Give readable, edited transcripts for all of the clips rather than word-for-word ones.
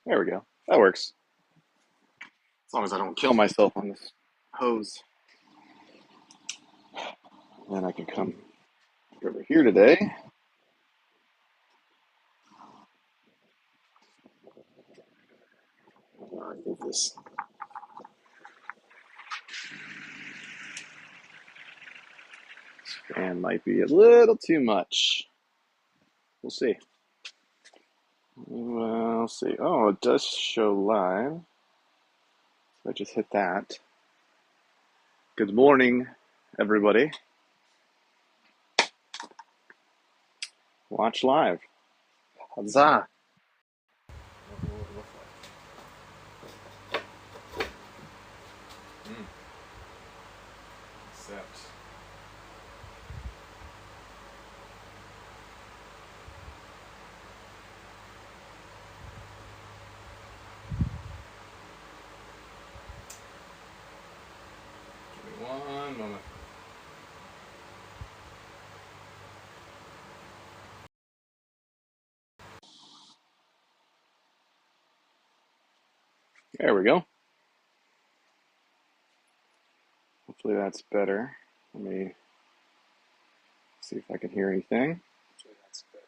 There we go. That works. As long as I don't kill myself on this hose. Then I can come over here today. I think this fan might be a little too much. We'll see. We'll see. Oh, it does show live. So I just hit that. Good morning, everybody. Watch live. Huzzah! What will it look like? Except. Give me one moment. There we go. Hopefully that's better. Let me see if I can hear anything. Hopefully that's better.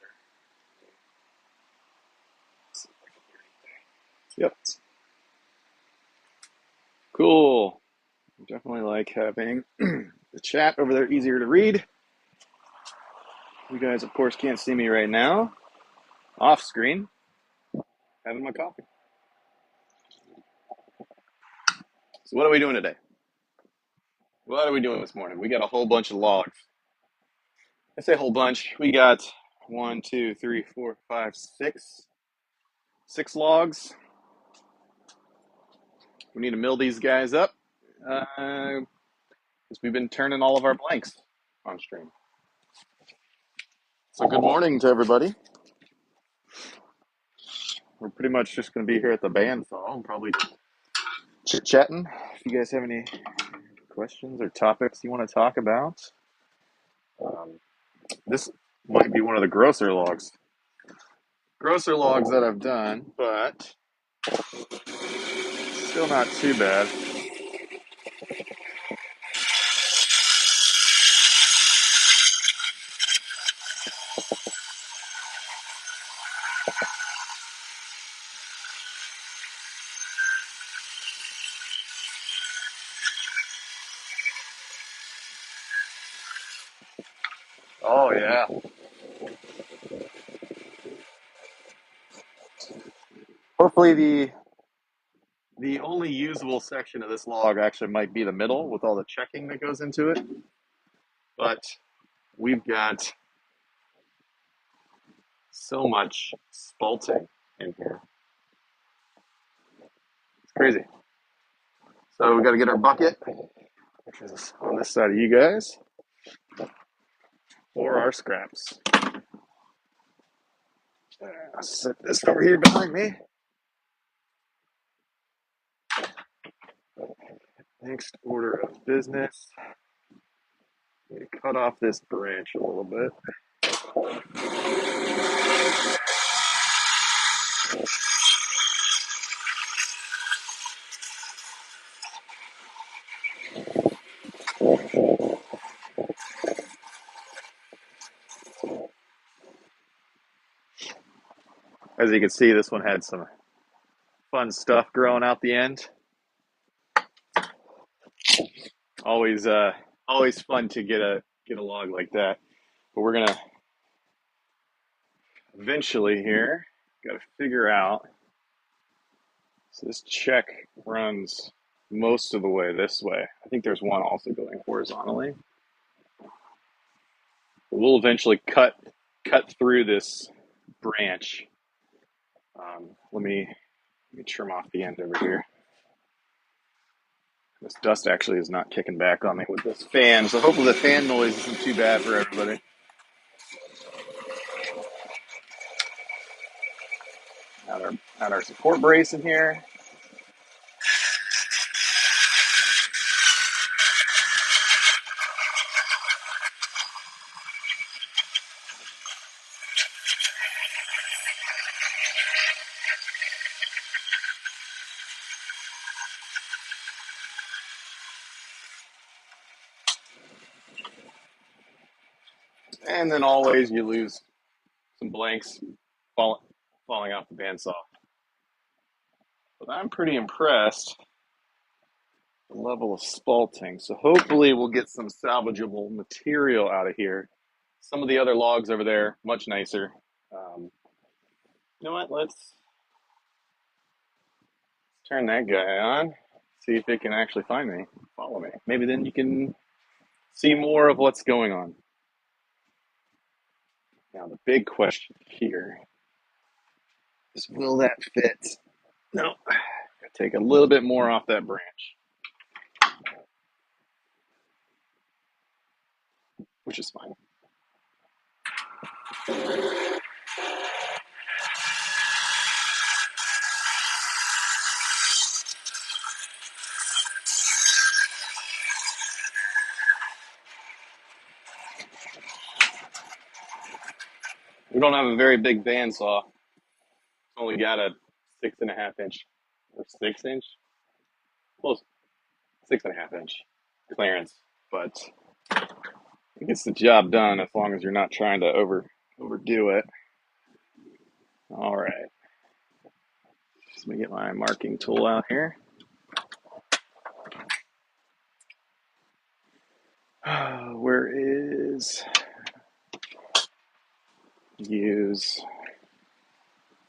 See if I can hear anything. Yep. Cool. Definitely like having the chat over there easier to read. You guys, of course, can't see me right now. Off screen, having my coffee. So what are we doing today? What are we doing this morning? We got a whole bunch of logs. I say a whole bunch. We got 1, 2, 3, 4, 5, 6. 6 logs. We need to mill these guys up. Because we've been turning all of our blanks on stream. So good morning to everybody. We're pretty much just going to be here at the bandsaw and probably chit-chatting. If you guys have any questions or topics you want to talk about. This might be one of the grosser logs that I've done, but still not too bad. Oh yeah. Hopefully the only usable section of this log actually might be the middle with all the checking that goes into it. But we've got so much spalting in here. It's crazy. So we got to get our bucket, which is on this side of you guys, for our scraps. I'll set this over here behind me. Next order of business. Need to cut off this branch a little bit. As you can see, this one had some fun stuff growing out the end. Always fun to get a log like that. But we're gonna eventually here got to figure out. So this check runs most of the way this way. I think there's one also going horizontally. We'll eventually cut through this branch. Let me trim off the end over here. This dust actually is not kicking back on me with this fan, so hopefully the fan noise isn't too bad for everybody. Add our support brace in here. And then always you lose some blanks falling off the bandsaw. But I'm pretty impressed with the level of spalting. So hopefully we'll get some salvageable material out of here. Some of the other logs over there, much nicer. You know what? Let's turn that guy on. See if it can actually find me. Follow me. Maybe then you can see more of what's going on. Now the big question here is, will that fit? No. Gotta take a little bit more off that branch, which is fine. We don't have a very big bandsaw. It's only got a 6.5 inch or 6 inch, close 6.5 inch clearance, but it gets the job done as long as you're not trying to overdo it. All right, just let me get my marking tool out here. Where is use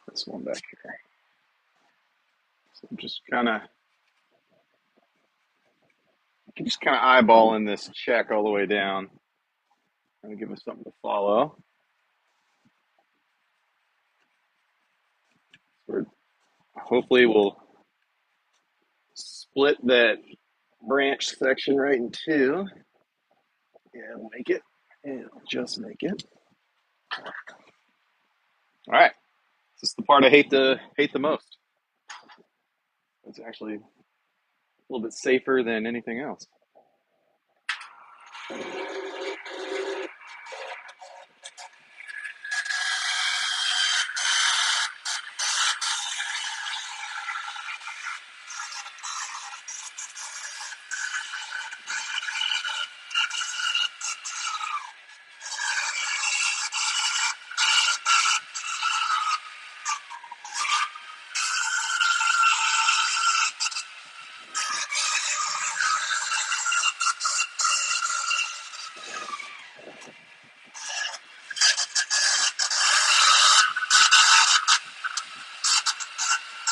this one back here? So I'm just kind of eyeballing this check all the way down. Trying to give us something to follow. So hopefully we'll split that branch section right in two. Yeah, it'll make it. It'll just make it. All right. This is the part I hate the most. It's actually a little bit safer than anything else.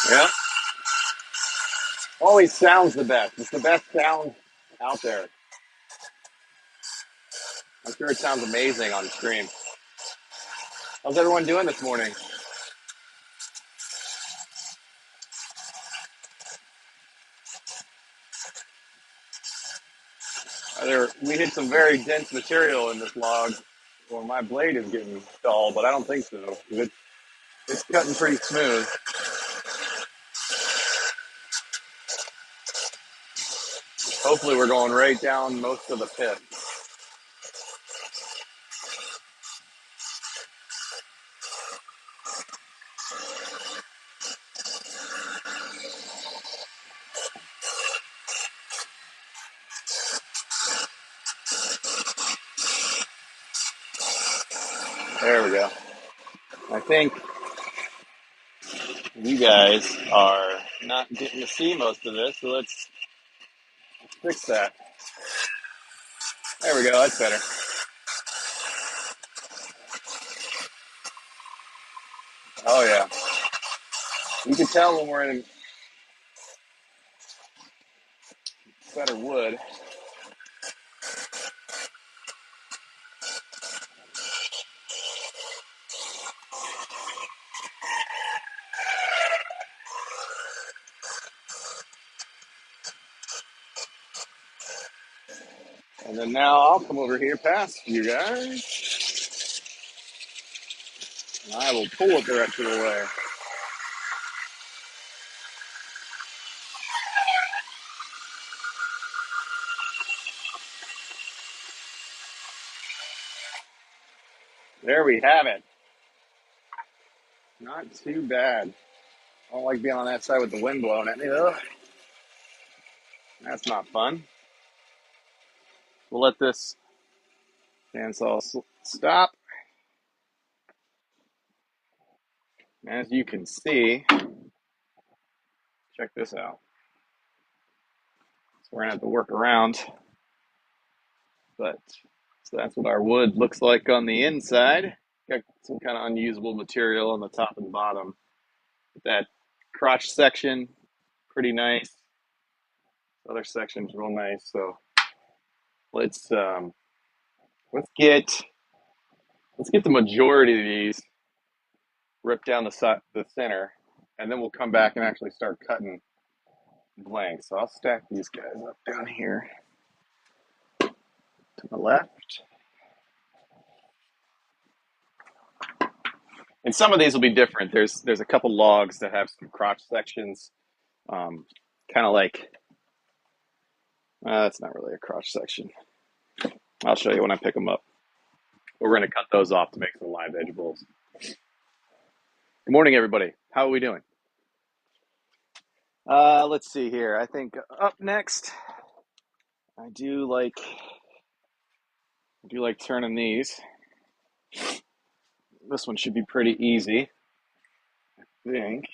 Yeah. Always sounds the best. It's the best sound out there. I'm sure it sounds amazing on stream. How's everyone doing this morning? We hit some very dense material in this log. Well, my blade is getting dull, but I don't think so. It's cutting pretty smooth. Hopefully we're going right down most of the pit. There we go. I think you guys are not getting to see most of this, so let's fix that. There we go, that's better. Oh yeah. You can tell when we're in better wood. And then now I'll come over here past you guys, and I will pull it the rest of the way. There we have it. Not too bad. I don't like being on that side with the wind blowing at me though. That's not fun. We'll let this bandsaw Stop. As you can see, check this out. So we're gonna have to work around, but so that's what our wood looks like on the inside. Got some kind of unusable material on the top and bottom. That crotch section, pretty nice. Other section's real nice. So let's let's get let's get the majority of these ripped down the center, and then we'll come back and actually start cutting blanks. So I'll stack these guys up down here to the left. And some of these will be different. There's a couple logs that have some crotch sections, kind of like that's not really a crotch section. I'll show you when I pick them up. But we're going to cut those off to make some live edge bowls. Good morning, everybody. How are we doing? Let's see here. I think up next, I do like turning these. This one should be pretty easy. I think.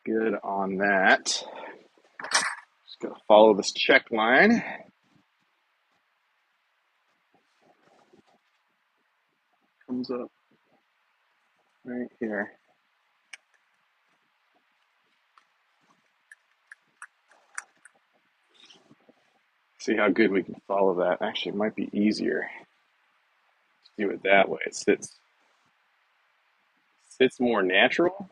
Good on that. Just gotta follow this check line. Comes up right here. See how good we can follow that. Actually, it might be easier to do it that way. It sits more natural.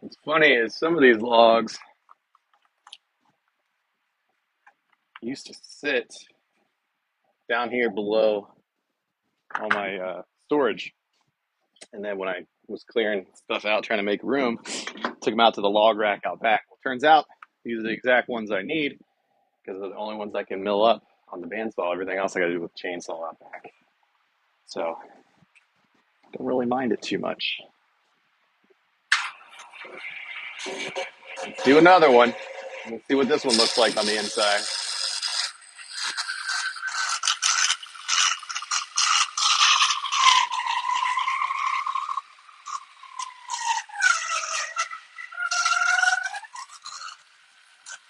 What's funny is some of these logs used to sit down here below all my storage. And then when I was clearing stuff out, trying to make room, took them out to the log rack out back. Well, turns out these are the exact ones I need because they're the only ones I can mill up on the bandsaw. Everything else I got to do with chainsaw out back. So don't really mind it too much. Let's do another one. We'll see what this one looks like on the inside.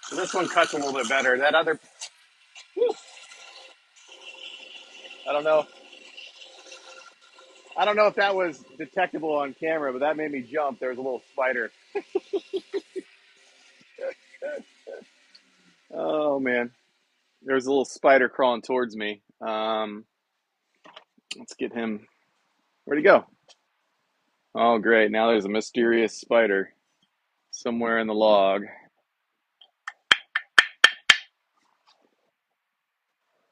So this one cuts a little bit better. That other, whew, I don't know. I don't know if that was detectable on camera, but that made me jump. There was a little spider. Oh man, there was a little spider crawling towards me. Let's get him. Where'd he go? Oh great, now there's a mysterious spider somewhere in the log.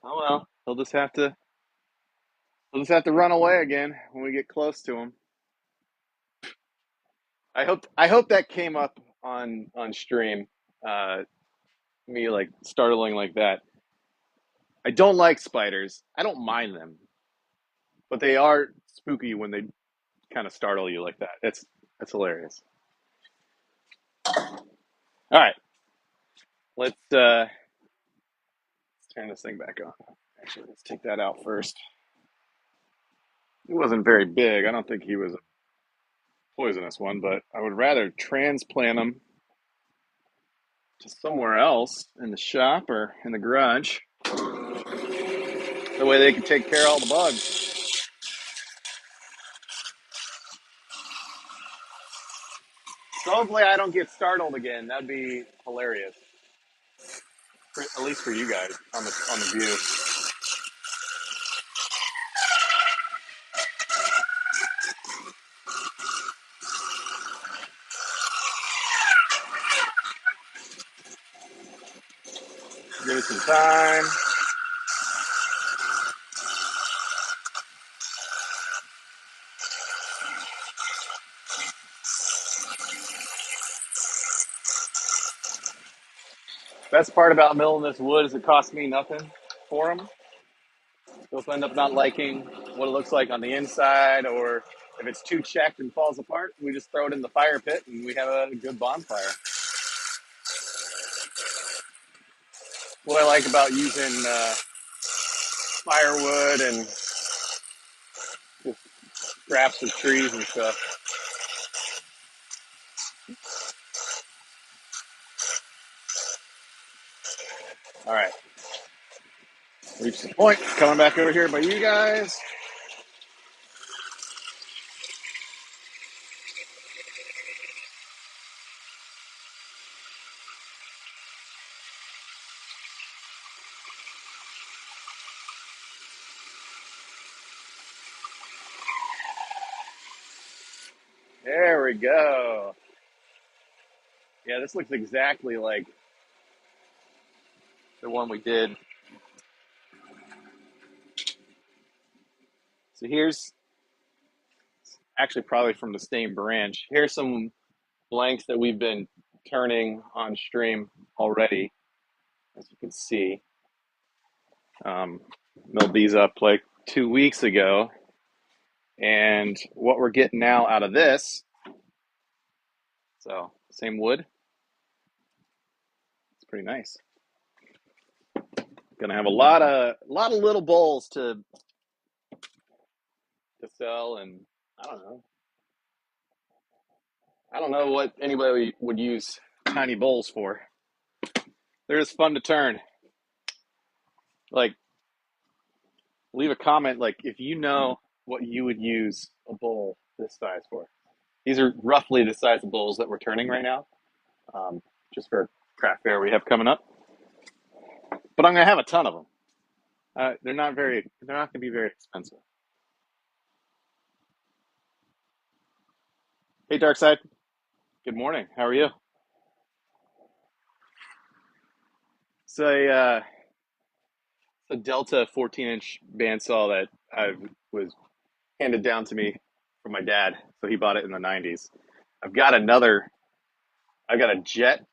Oh well, he'll just have to run away again when we get close to him. I hope that came up on stream. Me like startling like that. I don't like spiders. I don't mind them, but they are spooky when they kind of startle you like that. It's hilarious. All right, let's turn this thing back on. Actually, let's take that out first. He wasn't very big. I don't think he was a poisonous one, but I would rather transplant him to somewhere else in the shop or in the garage. The way they can take care of all the bugs. So hopefully I don't get startled again. That'd be hilarious. At least for you guys on the view. Give it some time. Best part about milling this wood is it costs me nothing for them. So if I end up not liking what it looks like on the inside, or if it's too checked and falls apart, we just throw it in the fire pit and we have a good bonfire. what I like about using firewood and just scraps of trees and stuff. All right, reach the point. Coming back over here by you guys. There we go. Yeah, this looks exactly like the one we did. So here's actually probably from the same branch. Here's some blanks that we've been turning on stream already, as you can see. Um, Milled these up like 2 weeks ago. And what we're getting now out of this, so same wood, it's pretty nice. Gonna have a lot of little bowls to sell, and I don't know. I don't know what anybody would use tiny bowls for. They're just fun to turn. Like, leave a comment like if you know what you would use a bowl this size for. These are roughly the size of bowls that we're turning right now, just for a craft fair we have coming up. But I'm gonna have a ton of them. They're not very. They're not gonna be very expensive. Hey, Darkside. Good morning. How are you? It's a Delta 14-inch bandsaw that I was handed down to me from my dad. So he bought it in the 90s. I've got another. I've got a Jet,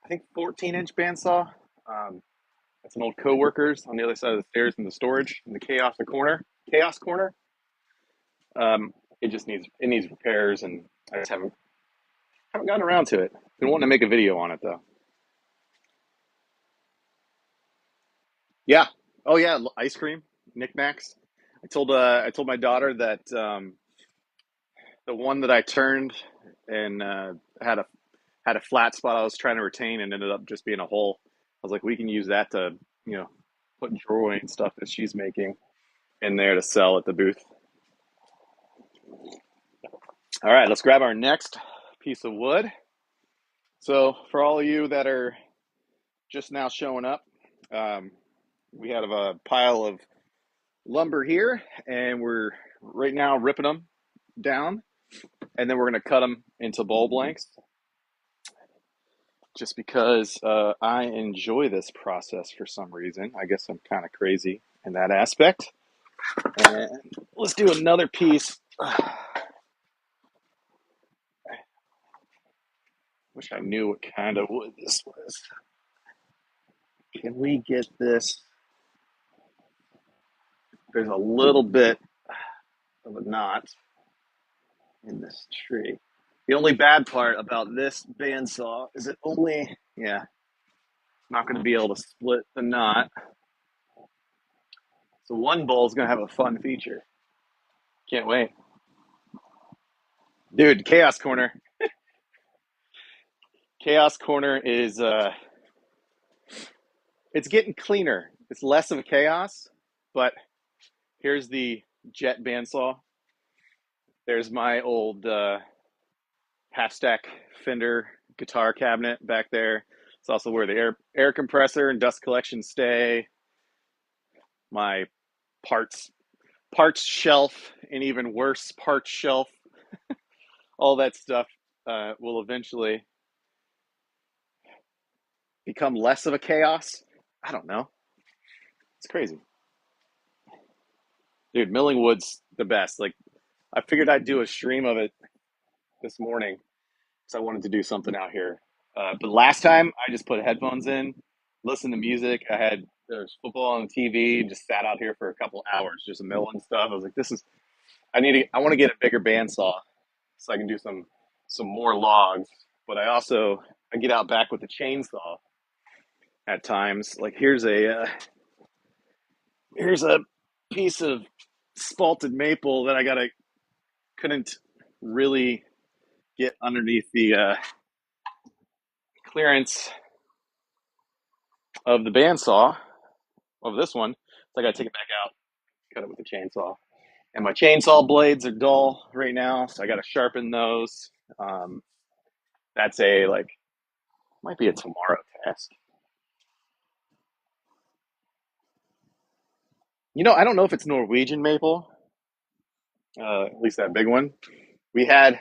I think 14-inch bandsaw. That's an old coworker's on the other side of the stairs in the storage in the chaos corner. It needs repairs, and I just haven't gotten around to it. Been wanting to make a video on it though. Yeah. Oh yeah, ice cream, knickknacks. I told my daughter that the one that I turned and had a had a flat spot I was trying to retain and ended up just being a hole. I was like, we can use that to put drawing stuff that she's making in there to sell at the booth. All right, let's grab our next piece of wood. So for all of you that are just now showing up, um, we have a pile of lumber here, and we're right now ripping them down, and then we're going to cut them into bowl blanks just because I enjoy this process for some reason. I guess I'm kind of crazy in that aspect. And let's do another piece. Wish I knew what kind of wood this was. Can we get this? There's a little bit of a knot in this tree. The only bad part about this bandsaw is not going to be able to split the knot. So one bowl is going to have a fun feature. Can't wait. Dude, Chaos Corner. Chaos Corner is, it's getting cleaner. It's less of a chaos, but here's the Jet bandsaw. There's my old half stack Fender guitar cabinet back there. It's also where the air compressor and dust collection stay. My parts shelf, and even worse, parts shelf. All that stuff will eventually become less of a chaos. I don't know. It's crazy. Dude, milling wood's the best. Like, I figured I'd do a stream of it this morning because I wanted to do something out here. But last time, I just put headphones in, listened to music. There was football on the TV, just sat out here for a couple hours, just milling stuff. I was like, I want to get a bigger bandsaw so I can do some more logs. But I get out back with the chainsaw, at times. Like here's a piece of spalted maple that I couldn't really get underneath the clearance of the bandsaw of this one. So I got to take it back out, cut it with the chainsaw. And my chainsaw blades are dull right now, so I got to sharpen those. Um, that's a like might be a tomorrow task. I don't know if it's Norwegian maple, at least that big one. We had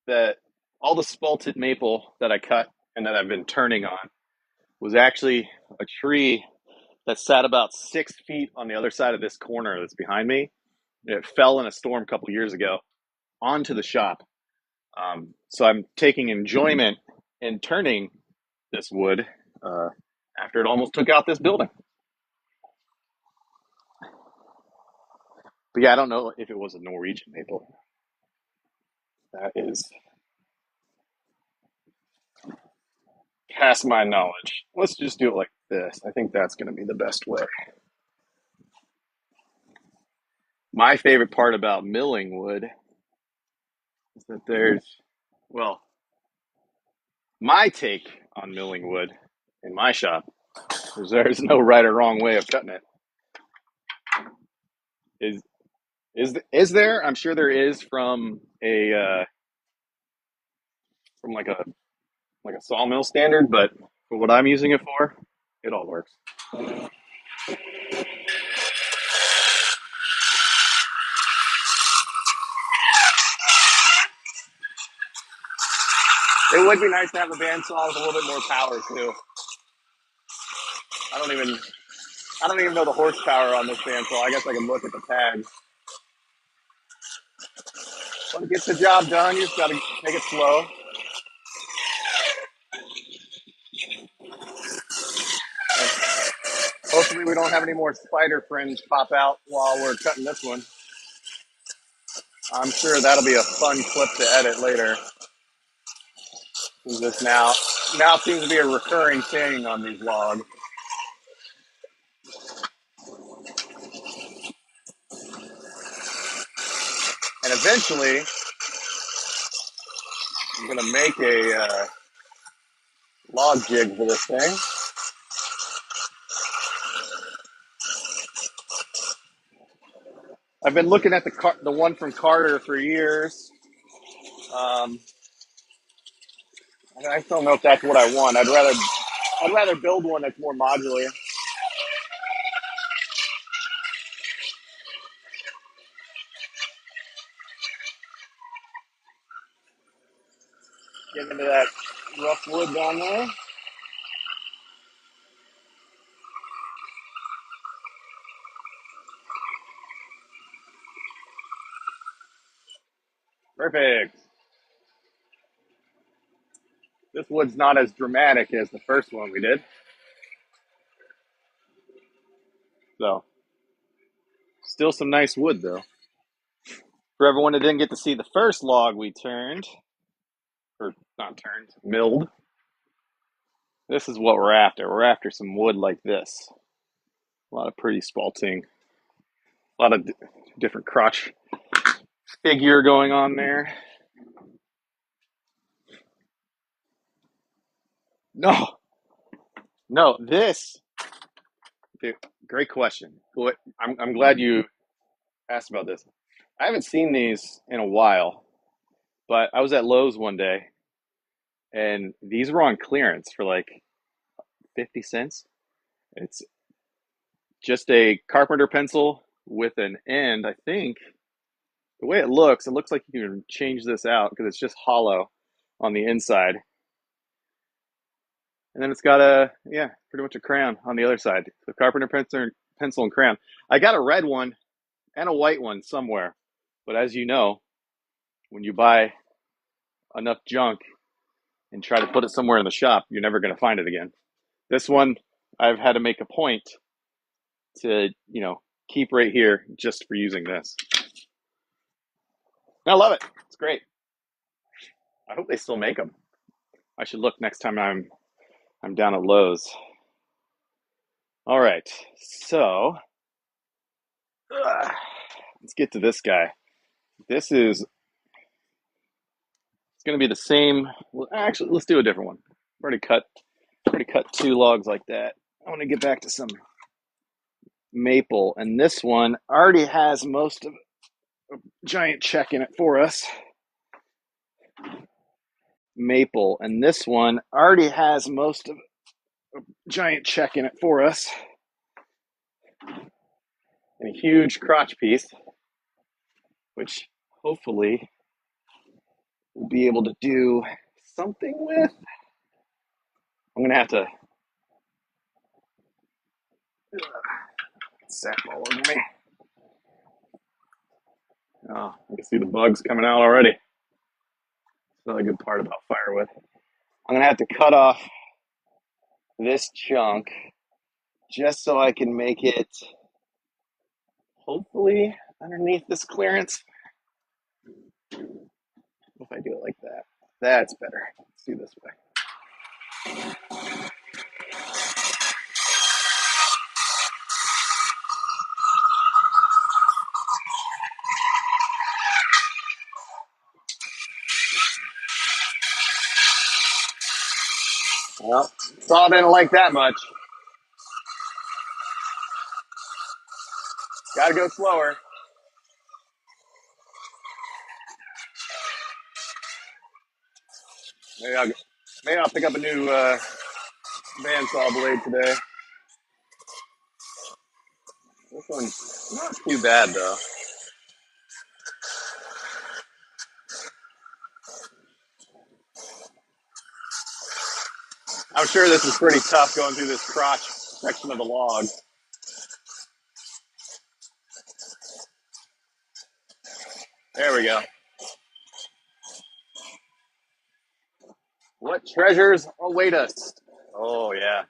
that all the spalted maple that I cut and that I've been turning on was actually a tree that sat about 6 feet on the other side of this corner that's behind me. It fell in a storm a couple years ago onto the shop. So I'm taking enjoyment in turning this wood uh, after it almost took out this building. But yeah, I don't know if it was a Norwegian maple. That is past my knowledge. Let's just do it like this. I think that's going to be the best way. My favorite part about milling wood is that well, my take on milling wood in my shop is there's no right or wrong way of cutting it. Is is there? I'm sure there is from like a sawmill standard, but for what I'm using it for, it all works. It would be nice to have a bandsaw with a little bit more power too. I don't even I don't even know the horsepower on this bandsaw. I guess I can look at the tags. But it gets the job done. You just got to take it slow. Hopefully, we don't have any more spider fringe pop out while we're cutting this one. I'm sure that'll be a fun clip to edit later. This now seems to be a recurring thing on these logs. And eventually, I'm gonna make a log jig for this thing. I've been looking at the one from Carter for years. Um, I don't know if that's what I want. I'd rather build one that's more modular. Get into that rough wood down there. Perfect. This wood's not as dramatic as the first one we did. So, still some nice wood though. For everyone that didn't get to see the first log we turned, or not turned, milled, this is what we're after. We're after some wood like this. A lot of pretty spalting, a lot of different crotch figure going on there. No, no, dude, great question. I'm glad you asked about this. I haven't seen these in a while, but I was at Lowe's one day and these were on clearance for like 50 cents. It's just a carpenter pencil with an end. I think the way it looks like you can change this out because it's just hollow on the inside. And then it's got pretty much a crayon on the other side. The carpenter pencil and crayon. I got a red one and a white one somewhere. But as you know, when you buy enough junk and try to put it somewhere in the shop, you're never going to find it again. This one, I've had to make a point to, keep right here just for using this. And I love it. It's great. I hope they still make them. I should look next time I'm down at Lowe's. All right, so let's get to this guy. This is it's going to be the same. Well, actually, let's do a different one. Already cut two logs like that. I want to get back to some maple, and this one already has most of a giant check in it for us. Maple, and this one already has most of a giant check in it for us, and a huge crotch piece, which hopefully we'll be able to do something with. I'm gonna have to sap all over me. Oh, I can see the bugs coming out already. It's another good part about firewood. I'm gonna have to cut off this chunk just so I can make it hopefully underneath this clearance. If I do it like that, that's better. Let's do this way. Well, saw didn't like that much. Gotta go slower. Maybe I'll, maybe I'll pick up a new bandsaw blade today. This one's not too bad though. I'm sure this is pretty tough going through this crotch section of the log. There we go. What treasures await us? Oh yeah.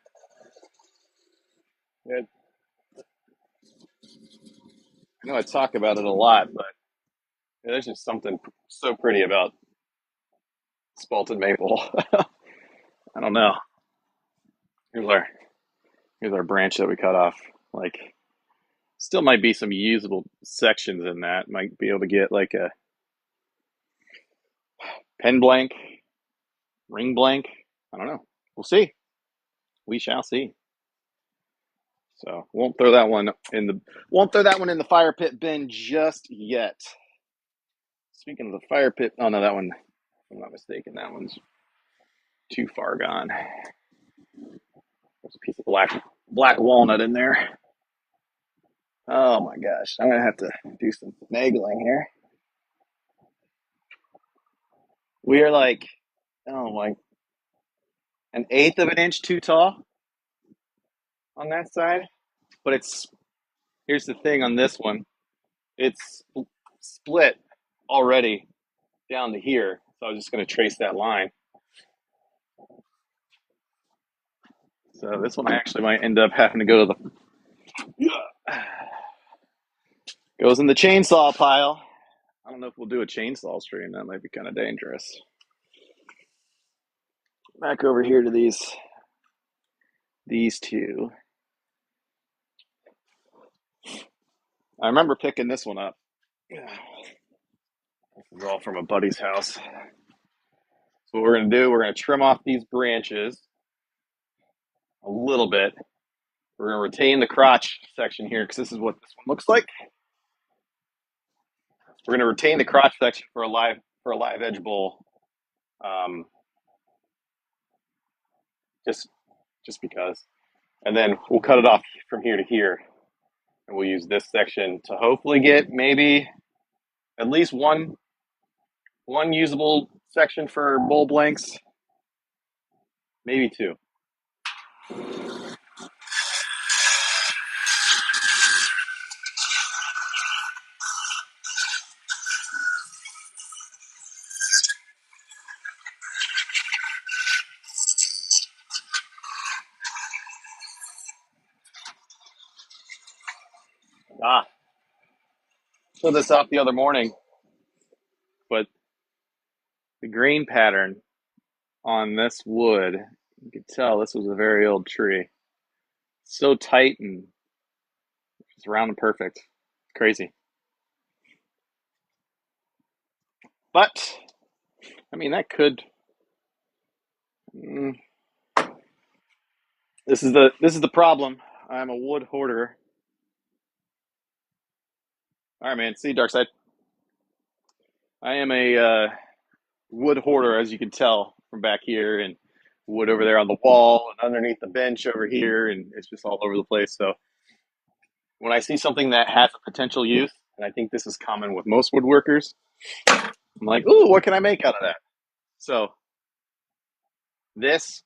It, I know I talk about it a lot, but there's just something so pretty about spalted maple. I don't know. Here's our here's our branch that we cut off. Like, still might be some usable sections in that. Might be able to get like a pen blank, ring blank. I don't know. We'll see. We shall see. So won't throw that one in the fire pit bin just yet. Speaking of the fire pit, oh no, that one, if I'm not mistaken, that one's too far gone. There's a piece of black walnut in there. Oh my gosh, I'm gonna have to do some finagling here. We are like, oh my, an eighth of an inch too tall on that side. But here's the thing on this one, it's split already down to here. So I was just gonna trace that line. So this one I actually might end up having to go to the goes in the chainsaw pile. I don't know if we'll do a chainsaw stream. That might be kind of dangerous. Back over here to these two. I remember picking this one up. This is all from a buddy's house. So what we're gonna do, we're gonna trim off these branches a little bit. We're gonna retain the crotch section here because this is what this one looks like. We're gonna retain the crotch section for a live edge bowl. Um, just because. And then we'll cut it off from here to here. And we'll use this section to hopefully get maybe at least one usable section for bowl blanks, maybe two. Ah, pulled this off the other morning, but the grain pattern on this wood, you could tell this was a very old tree. So tight and just round and perfect. Crazy. But I mean, that could. Mm, this is the problem. I'm a wood hoarder. All right, man. See, Dark Side. I am a wood hoarder, as you can tell from back here, and wood over there on the wall, and underneath the bench over here, and it's just all over the place. So when I see something that has a potential use, and I think this is common with most woodworkers, I'm like, ooh, what can I make out of that? So this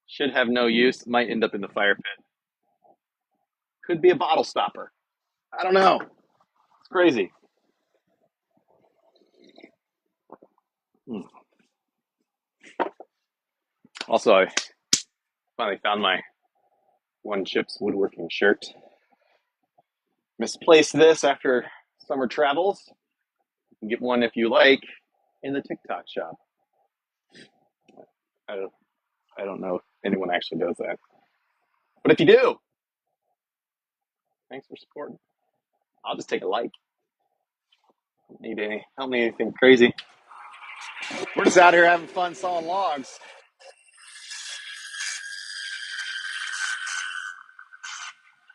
should have no use. Might end up in the fire pit. Could be a bottle stopper. I don't know. It's crazy. Hmm. Also, I finally found my One Chips woodworking shirt. Misplaced this after summer travels. You can get one if you like in the TikTok shop. I don't, I don't know if anyone actually does that. But if you do, thanks for supporting. I'll just take a like. Don't need anything crazy. We're just out here having fun sawing logs.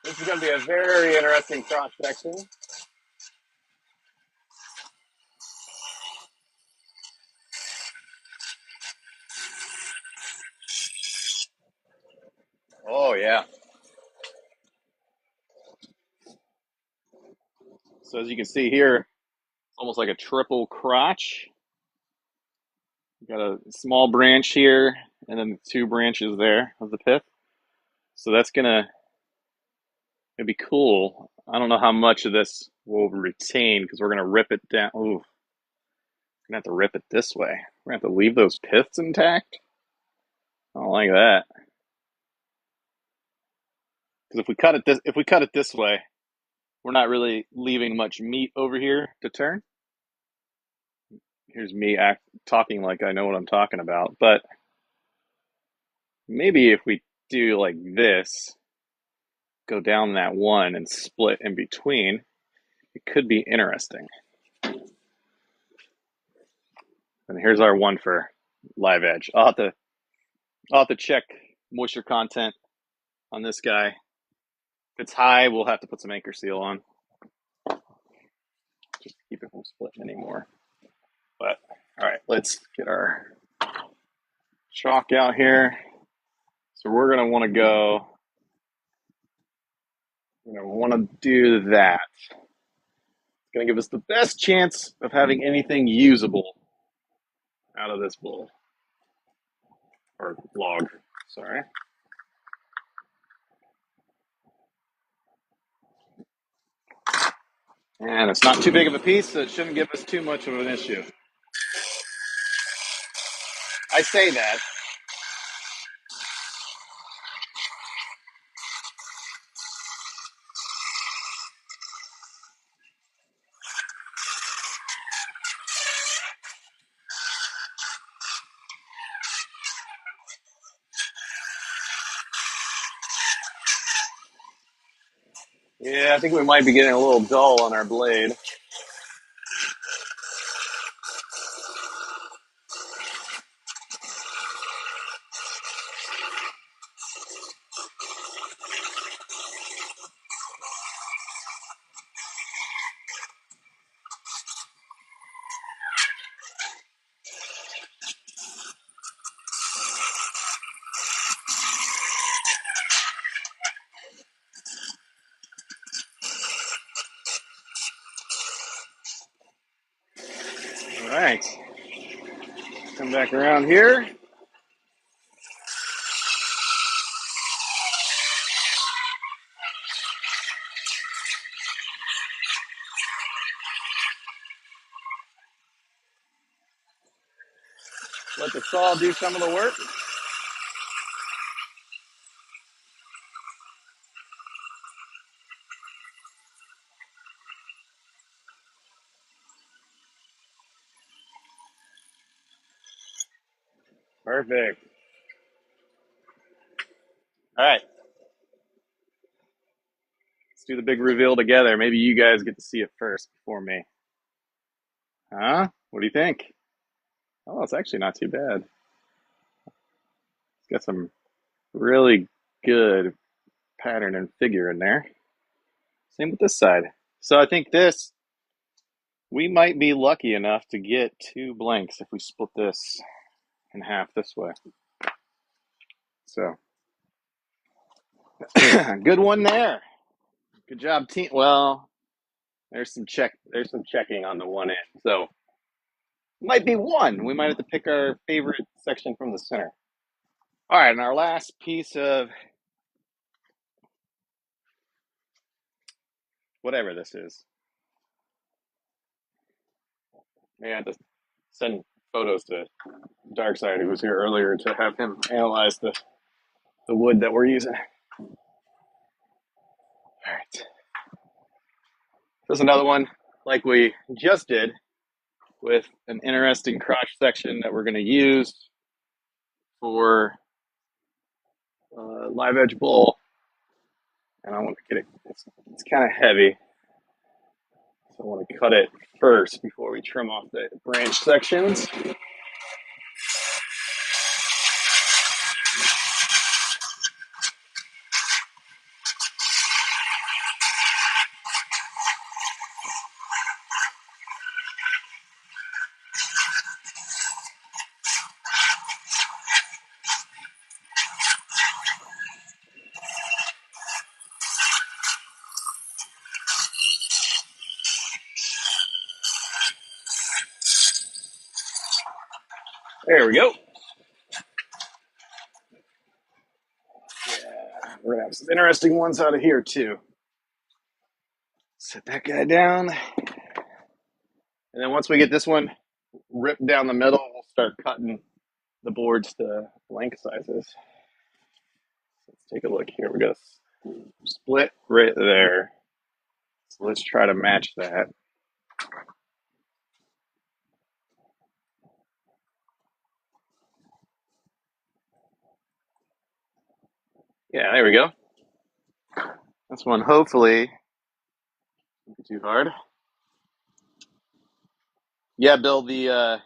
This is going to be a very interesting cross section. Oh yeah. So as you can see here, it's almost like a triple crotch. Got a small branch here, and then two branches there of the pith. So that's gonna be cool. I don't know how much of this will retain because we're gonna rip it down. Ooh, gonna have to rip it this way. We're gonna have to leave those piths intact. I don't like that because if we cut it this way, we're not really leaving much meat over here to turn. Here's me talking like I know what I'm talking about, but maybe if we do like this, go down that one and split in between, it could be interesting. And here's our one for live edge. I'll have to check moisture content on this guy. If it's high, we'll have to put some anchor seal on just to keep it from splitting anymore. But all right, let's get our chalk out here. So we're gonna want to go. We're gonna want to do that. It's gonna give us the best chance of having anything usable out of this bowl or log. Sorry. And it's not too big of a piece, so it shouldn't give us too much of an issue. I say that. Yeah, I think we might be getting a little dull on our blade. All right. Come back around here. Let the saw do some of the work. Perfect. All right. Let's do the big reveal together. Maybe you guys get to see it first before me. Huh? What do you think? Oh, it's actually not too bad. It's got some really good pattern and figure in there. Same with this side. So I think this, we might be lucky enough to get two blanks if we split this in half this way. So, good one there. Good job, team. Well, there's some checking on the one end. So, might be one. We might have to pick our favorite section from the center. All right, and our last piece of whatever this is. May I have to send photos to Darkside, who was here earlier, to have him analyze the wood that we're using. All right. There's another one like we just did with an interesting crotch section that we're going to use for live edge bowl. And I want to get it, it's kind of heavy. So I want to cut it first before we trim off the branch sections. There we go. Yeah, we're gonna have some interesting ones out of here too. Set that guy down. And then once we get this one ripped down the middle, we'll start cutting the boards to blank sizes. Let's take a look here. We got a split right there. So let's try to match that. Yeah, there we go. This one hopefully won't be too hard. Yeah, Bill, the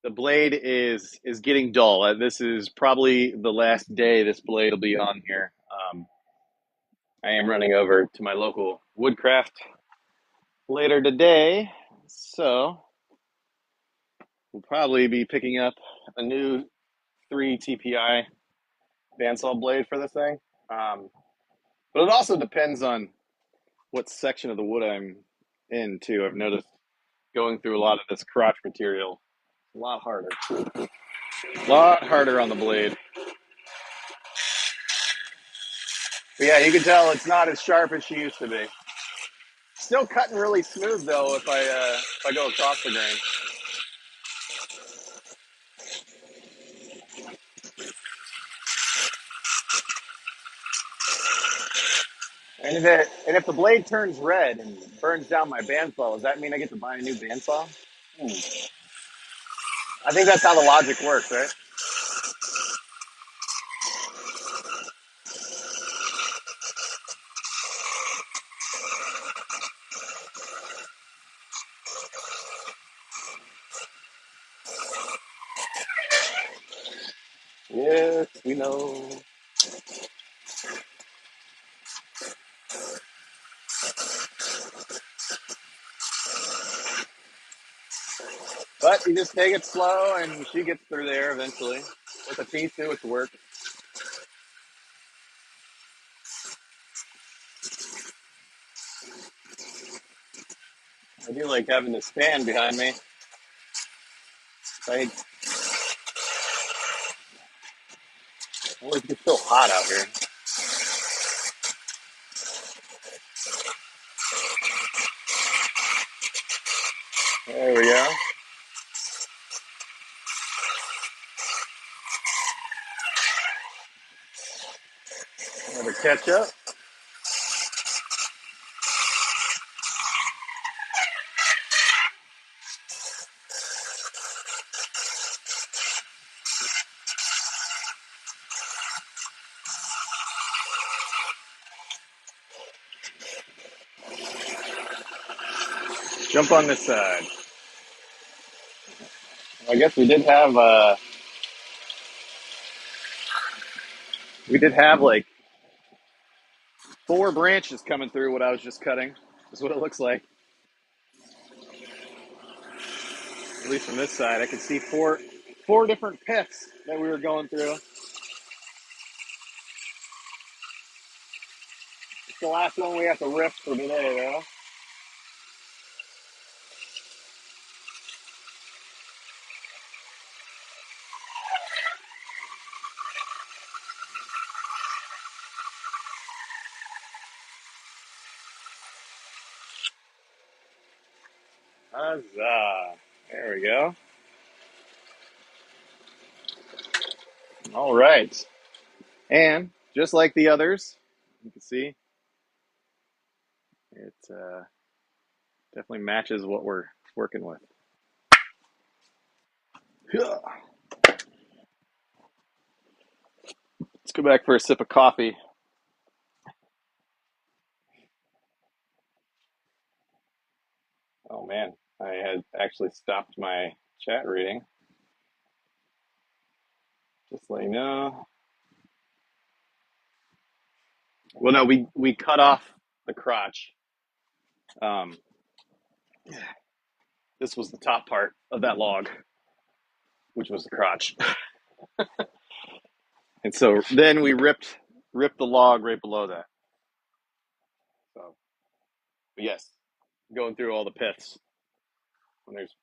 blade is getting dull. This is probably the last day this blade will be on here. I am running over to my local woodcraft later today, so we'll probably be picking up a new 3 TPI bandsaw blade for this thing. But it also depends on what section of the wood I'm in too. I've noticed going through a lot of this crotch material, a lot harder on the blade. But yeah, you can tell it's not as sharp as she used to be. Still cutting really smooth though if I go across the grain. And if the blade turns red and burns down my bandsaw, does that mean I get to buy a new bandsaw? I think that's how the logic works, right? Yes, we know. But you just take it slow, and she gets through there eventually. With a piece through its work. I do like having this fan behind me. I always get so hot out here. There we go. Another ketchup. Jump on this side. I guess we did have like 4 branches coming through what I was just cutting. Is what it looks like. At least from this side, I could see four different piths that we were going through. It's the last one we have to rip for today, though. Huzzah! There we go. All right. And just like the others, you can see it definitely matches what we're working with. Let's go back for a sip of coffee. Oh man, I had actually stopped my chat reading. Just let you know. Well, no, we cut off the crotch. Um, this was the top part of that log, which was the crotch. And so then we ripped the log right below that. So yes, going through all the piths. When there's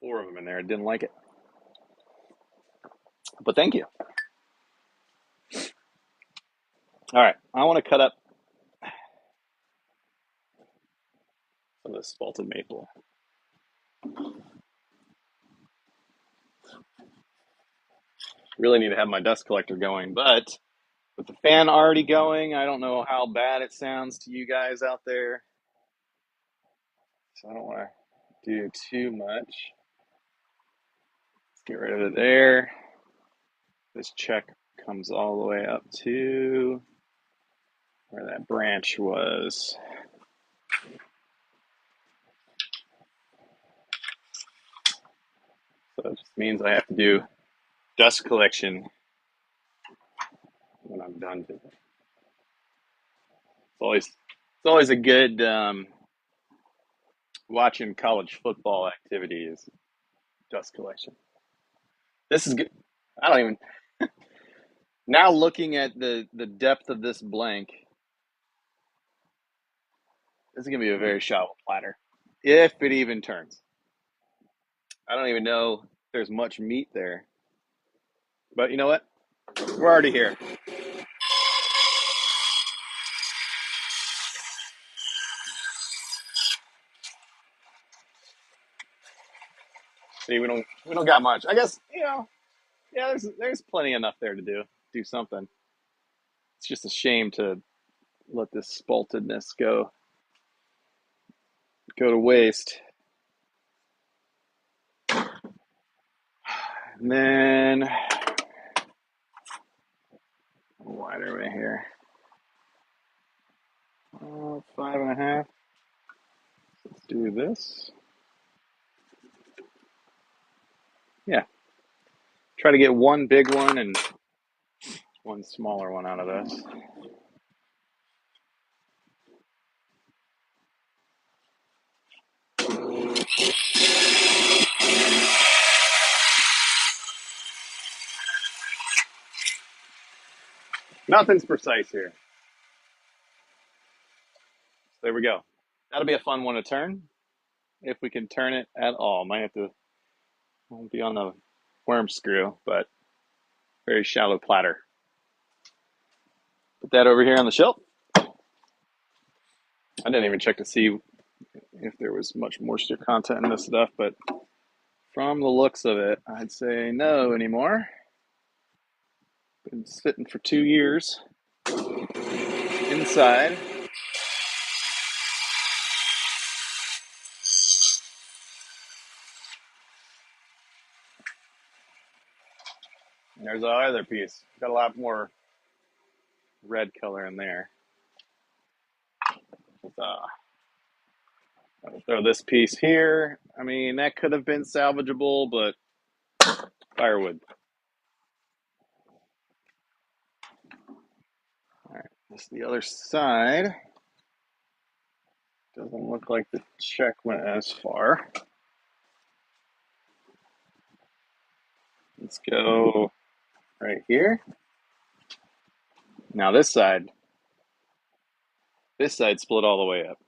4 of them in there, I didn't like it. But thank you. All right, I want to cut up some of this spalted maple. Really need to have my dust collector going, but with the fan already going, I don't know how bad it sounds to you guys out there. So I don't want to do too much. Let's get rid of it there. This check comes all the way up to where that branch was. So it just means I have to do dust collection when I'm done. It's always a good watching college football activities, dust collection. This is good. I don't even now looking at the depth of this blank. This is gonna be a very shallow platter, if it even turns. I don't even know if there's much meat there, but you know what? We're already here. See, we don't got much. I guess yeah. There's plenty enough there to do something. It's just a shame to let this spaltedness go to waste. And then wider right here. 5.5. Let's do this. Yeah. Try to get one big one and one smaller one out of this. Nothing's precise here. So there we go. That'll be a fun one to turn. If we can turn it at all. Might have to won't be on the worm screw, but very shallow platter. Put that over here on the shelf. I didn't even check to see if there was much moisture content in this stuff, but from the looks of it, I'd say no anymore. Been sitting for 2 years inside. And there's our other piece. Got a lot more red color in there. I'll throw this piece here. I mean, that could have been salvageable, but firewood. All right, this is the other side. Doesn't look like the check went as far. Let's go right here. Now this side split all the way up.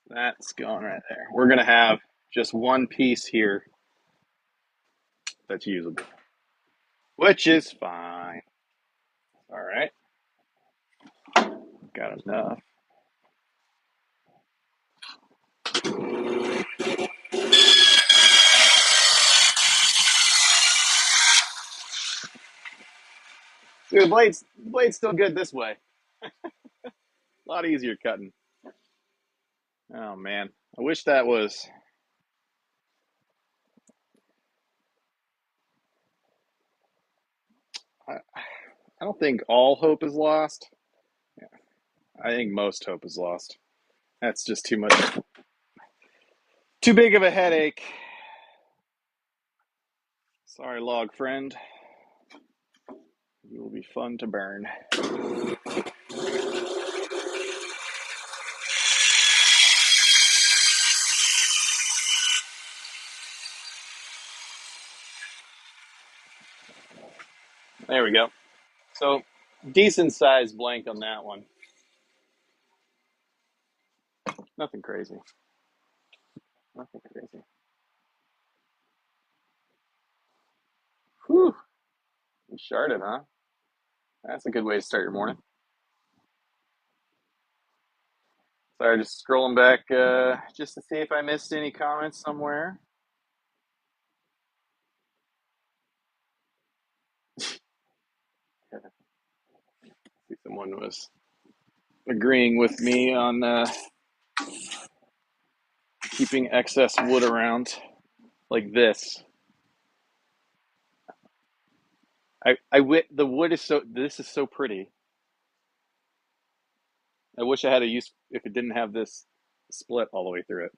That's going right there. We're gonna have just one piece here that's usable, which is fine. All right, got enough. Dude, the blade's still good this way. A lot easier cutting. Oh man, I wish that was. I, I don't think all hope is lost. I think most hope is lost. That's just too much, too big of a headache. Sorry, log friend. You will be fun to burn. There we go. So, decent sized blank on that one. Nothing crazy. Nothing crazy. Whew. You sharded, huh? That's a good way to start your morning. Sorry, just scrolling back just to see if I missed any comments somewhere. See, someone was agreeing with me on keeping excess wood around like this. The wood is so, this is so pretty. I wish I had a use if it didn't have this split all the way through it.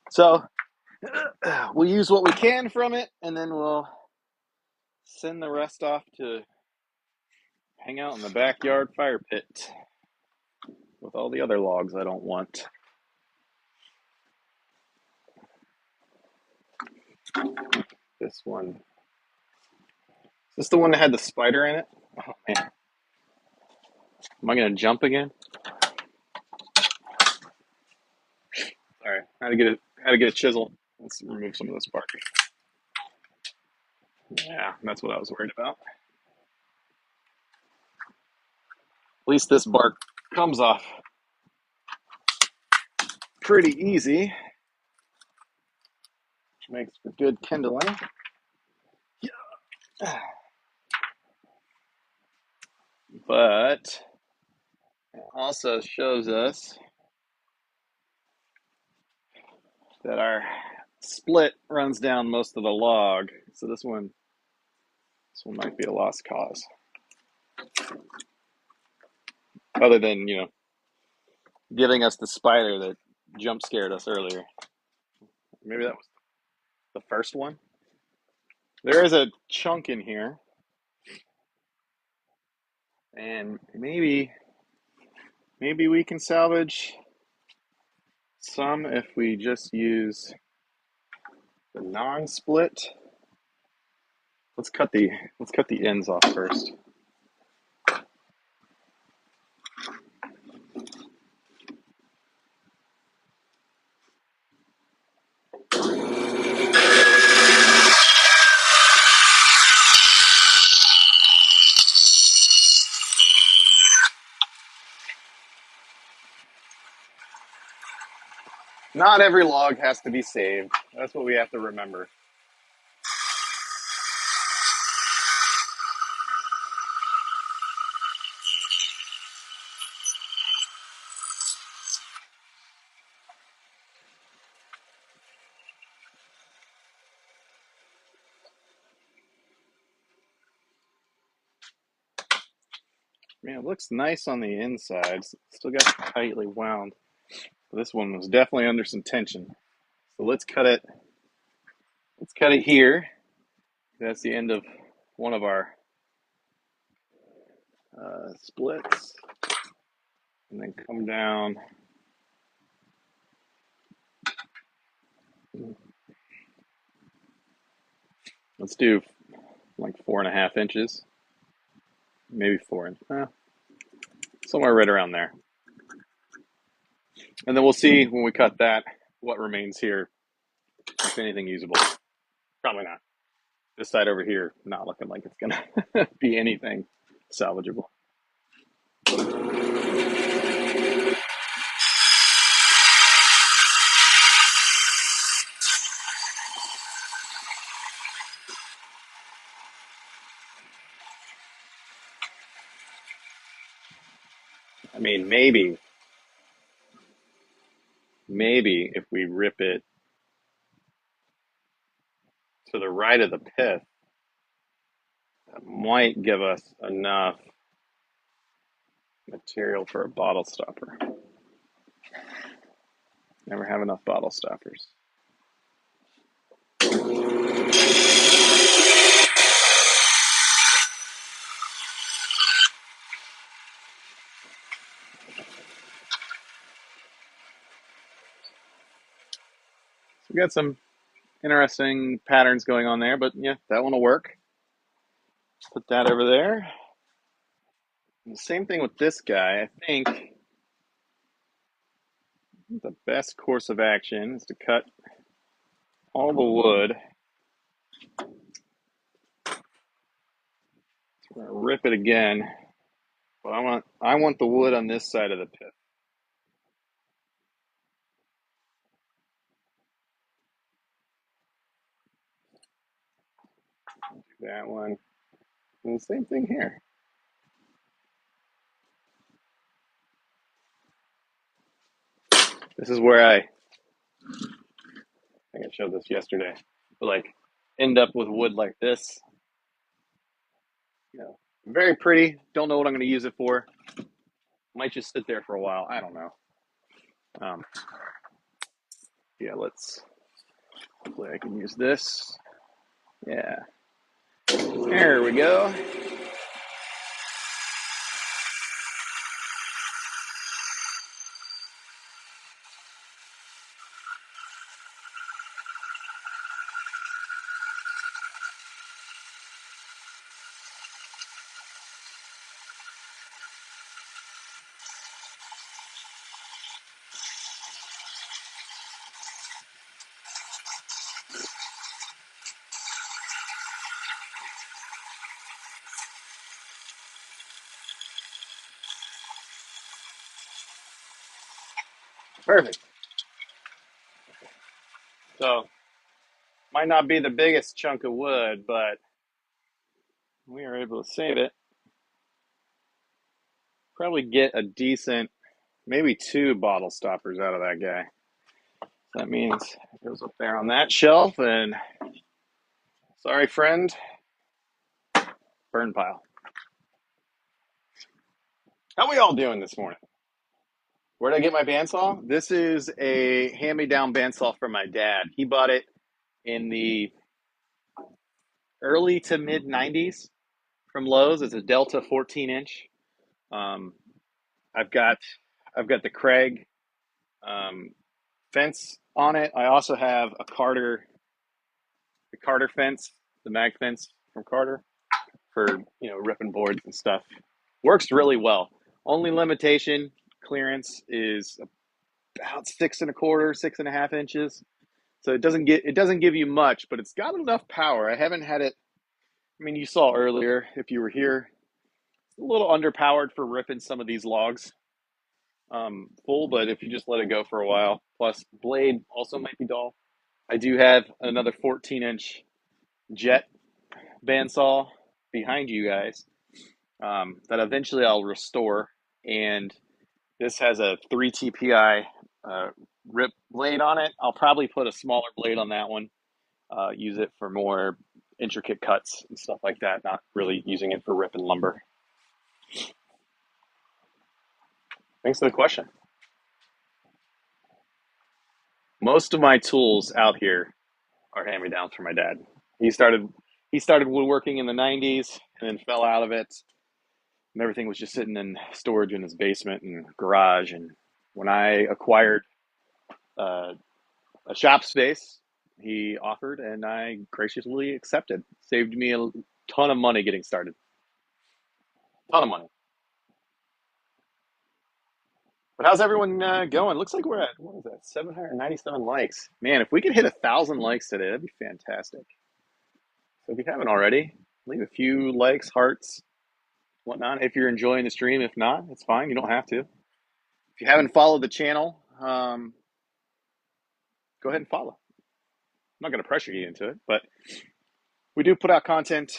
So we'll use what we can from it, and then we'll send the rest off to hang out in the backyard fire pit with all the other logs I don't want. This one. Is this the one that had the spider in it? Oh man. Am I gonna jump again? Alright, how to get a chisel. Let's remove some of this bark. Yeah, that's what I was worried about. At least this bark comes off pretty easy, which makes for good kindling. But it also shows us that our split runs down most of the log. So this one might be a lost cause. Other than, giving us the spider that jump scared us earlier. Maybe that was the first one. There is a chunk in here. And maybe we can salvage some if we just use the non-split. Let's cut the ends off first. Not every log has to be saved. That's what we have to remember. Man, it looks nice on the inside. Still got tightly wound. This one was definitely under some tension. So let's cut it. Let's cut it here. That's the end of one of our splits, and then come down. Let's do like 4.5 inches, maybe 4 inches, somewhere right around there. And then we'll see when we cut that what remains here, if anything usable. Probably not. This side over here, not looking like it's gonna be anything salvageable. I mean, maybe if we rip it to the right of the pith, that might give us enough material for a bottle stopper. Never have enough bottle stoppers. We got some interesting patterns going on there, but yeah, that one will work. Put that over there. And the same thing with this guy. I think the best course of action is to cut all the wood. So we're gonna rip it again, but I want the wood on this side of the pit. Do that one, and the same thing here. This is where I think I showed this yesterday, but like end up with wood like this. You know, very pretty. Don't know what I'm going to use it for. Might just sit there for a while. I don't know. Yeah, hopefully I can use this. Yeah. There we go. Perfect. So, might not be the biggest chunk of wood, but we are able to save it. Probably get a decent, maybe 2 bottle stoppers out of that guy. That means it goes up there on that shelf, and sorry, friend, burn pile. How we all doing this morning? Where did I get my bandsaw? This is a hand-me-down bandsaw from my dad. He bought it in the early to mid 90s from Lowe's. It's a Delta 14-inch. Um, I've got the Craig fence on it. I also have the Carter fence, the mag fence from Carter for ripping boards and stuff. Works really well. Only limitation clearance is about 6.25, 6.5 inches. So it doesn't give you much, but it's got enough power. I haven't had it. I mean, you saw earlier if you were here, a little underpowered for ripping some of these logs full, but if you just let it go for a while, plus blade also might be dull. I do have another 14-inch jet bandsaw behind you guys that eventually I'll restore, and this has a 3 TPI rip blade on it. I'll probably put a smaller blade on that one, use it for more intricate cuts and stuff like that, not really using it for ripping lumber. Thanks for the question. most of my tools out here are hand-me-downs from my dad. He started he started woodworking in the 90s and then fell out of it. And everything was just sitting in storage in his basement and garage. And when I acquired uh, a shop space, he offered and I graciously accepted. Saved me a ton of money getting started. Ton of money. But how's everyone going? Looks like we're at, what is that, 797 likes. Man, if we could hit 1,000 likes today, that'd be fantastic. So if you haven't already, leave a few likes, hearts, whatnot. If you're enjoying the stream, if not, it's fine. You don't have to. If you haven't followed the channel, go ahead and follow. I'm not going to pressure you into it, but we do put out content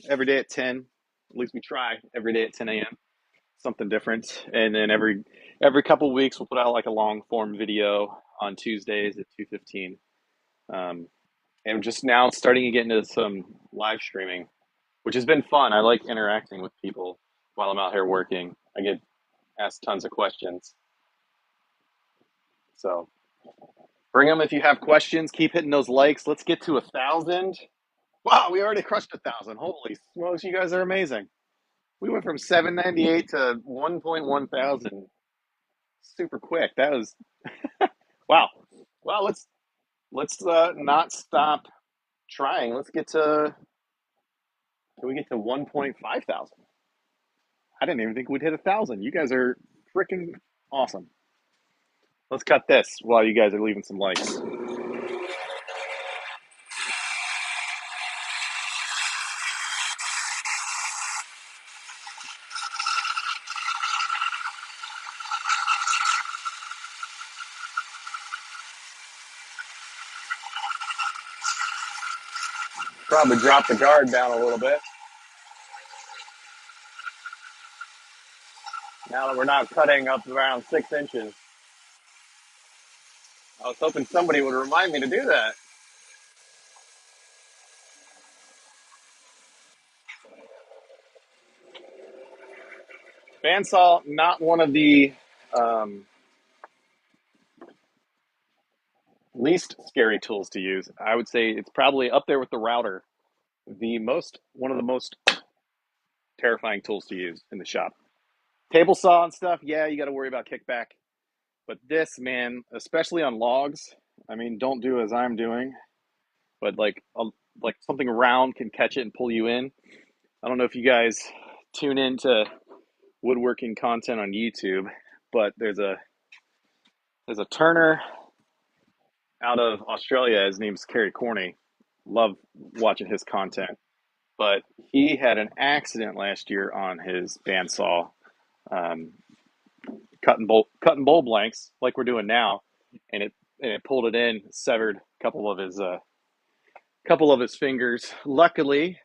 every day at 10. At least we try every day at 10 a.m. Something different. And then every couple of weeks, we'll put out like a long form video on Tuesdays at 2:15. And just now starting to get into some live streaming, which has been fun. I like interacting with people while I'm out here working. I get asked tons of questions. So bring them if you have questions. Keep hitting those likes. Let's get to 1,000. Wow, we already crushed 1,000. Holy smokes, you guys are amazing. We went from 798 to 1.1 thousand super quick. That was wow. Well, let's not stop trying. Let's get to can we get to 1.5 thousand? I didn't even think we'd hit 1,000. You guys are freaking awesome. Let's cut this while you guys are leaving some likes. Probably drop the guard down a little bit. Now that we're not cutting up around 6 inches. I was hoping somebody would remind me to do that. Bandsaw, not one of the um, least scary tools to use. I would say it's probably up there with the router, one of the most terrifying tools to use in the shop. Table saw and stuff, yeah, you got to worry about kickback. But this, man, especially on logs, I mean, don't do as I'm doing, but like something round can catch it and pull you in. I don't know if you guys tune into woodworking content on YouTube, but there's a turner out of Australia. His name's Kerry Corney. Love watching his content. But he had an accident last year on his bandsaw, um, cutting bowl blanks like we're doing now, and it pulled it in, severed a couple of his fingers. Luckily,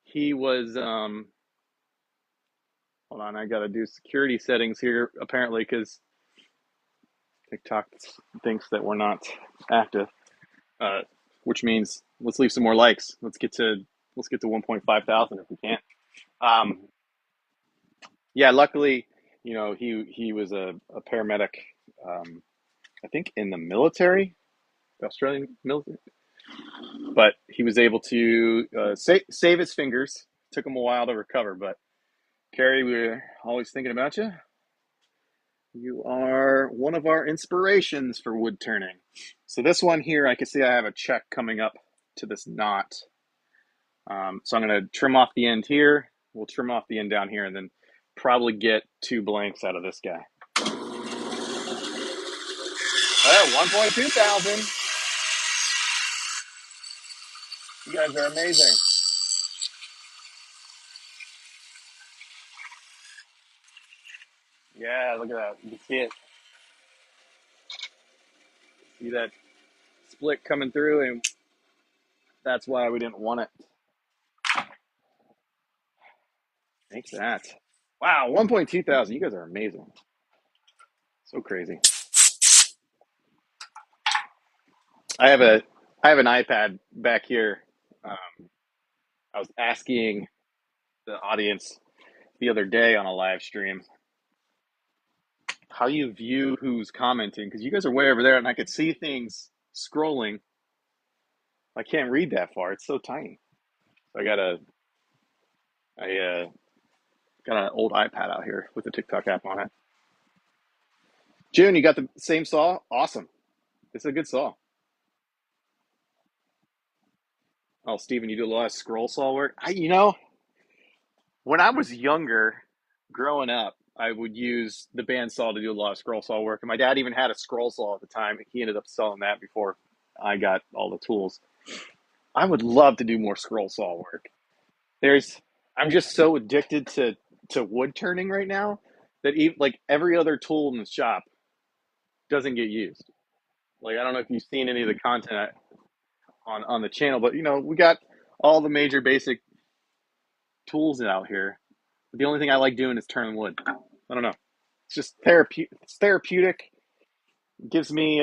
he was hold on, I got to do security settings here apparently because TikTok thinks that we're not active, which means let's leave some more likes. Let's get to 1.5 thousand if we can. Um, yeah, luckily, he was a paramedic. I think in the military, the Australian military, but he was able to save his fingers. Took him a while to recover, but Carrie, we're always thinking about you. You are one of our inspirations for wood turning. So this one here, I can see I have a check coming up to this knot. So I'm going to trim off the end here. We'll trim off the end down here and then probably get 2 blanks out of this guy. Oh, 1.2 thousand. You guys are amazing. Yeah, look at that. You can see it. See that split coming through, and that's why we didn't want it. Thanks for that. Wow, 1.2 thousand. You guys are amazing. So crazy. I have a I have an iPad back here. I was asking the audience the other day on a live stream, how you view who's commenting, because you guys are way over there and I could see things scrolling. I can't read that far. It's so tiny. So I got an old iPad out here with the TikTok app on it. June, you got the same saw? Awesome. It's a good saw. Oh, Steven, you do a lot of scroll saw work. When I was younger, growing up, I would use the bandsaw to do a lot of scroll saw work. And my dad even had a scroll saw at the time. He ended up selling that before I got all the tools. I would love to do more scroll saw work. There's, I'm just so addicted to wood turning right now that even, like every other tool in the shop doesn't get used. Like I don't know if you've seen any of the content on the channel, but we got all the major basic tools out here. But the only thing I like doing is turning wood. I don't know. It's just therapeutic. It's therapeutic. It gives me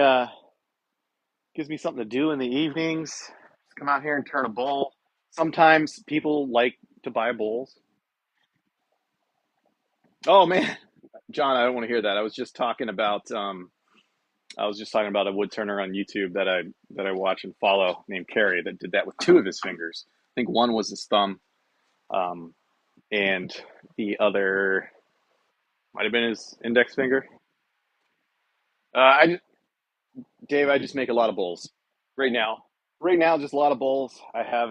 something to do in the evenings. Just come out here and turn a bowl. Sometimes people like to buy bowls. Oh man, John, I don't want to hear that. I was just talking about a wood turner on YouTube that I watch and follow named Carrie that did that with two of his fingers. I think one was his thumb, um, and the other might have been his index finger. I Dave, I just make a lot of bowls right now. Right now, just a lot of bowls. I have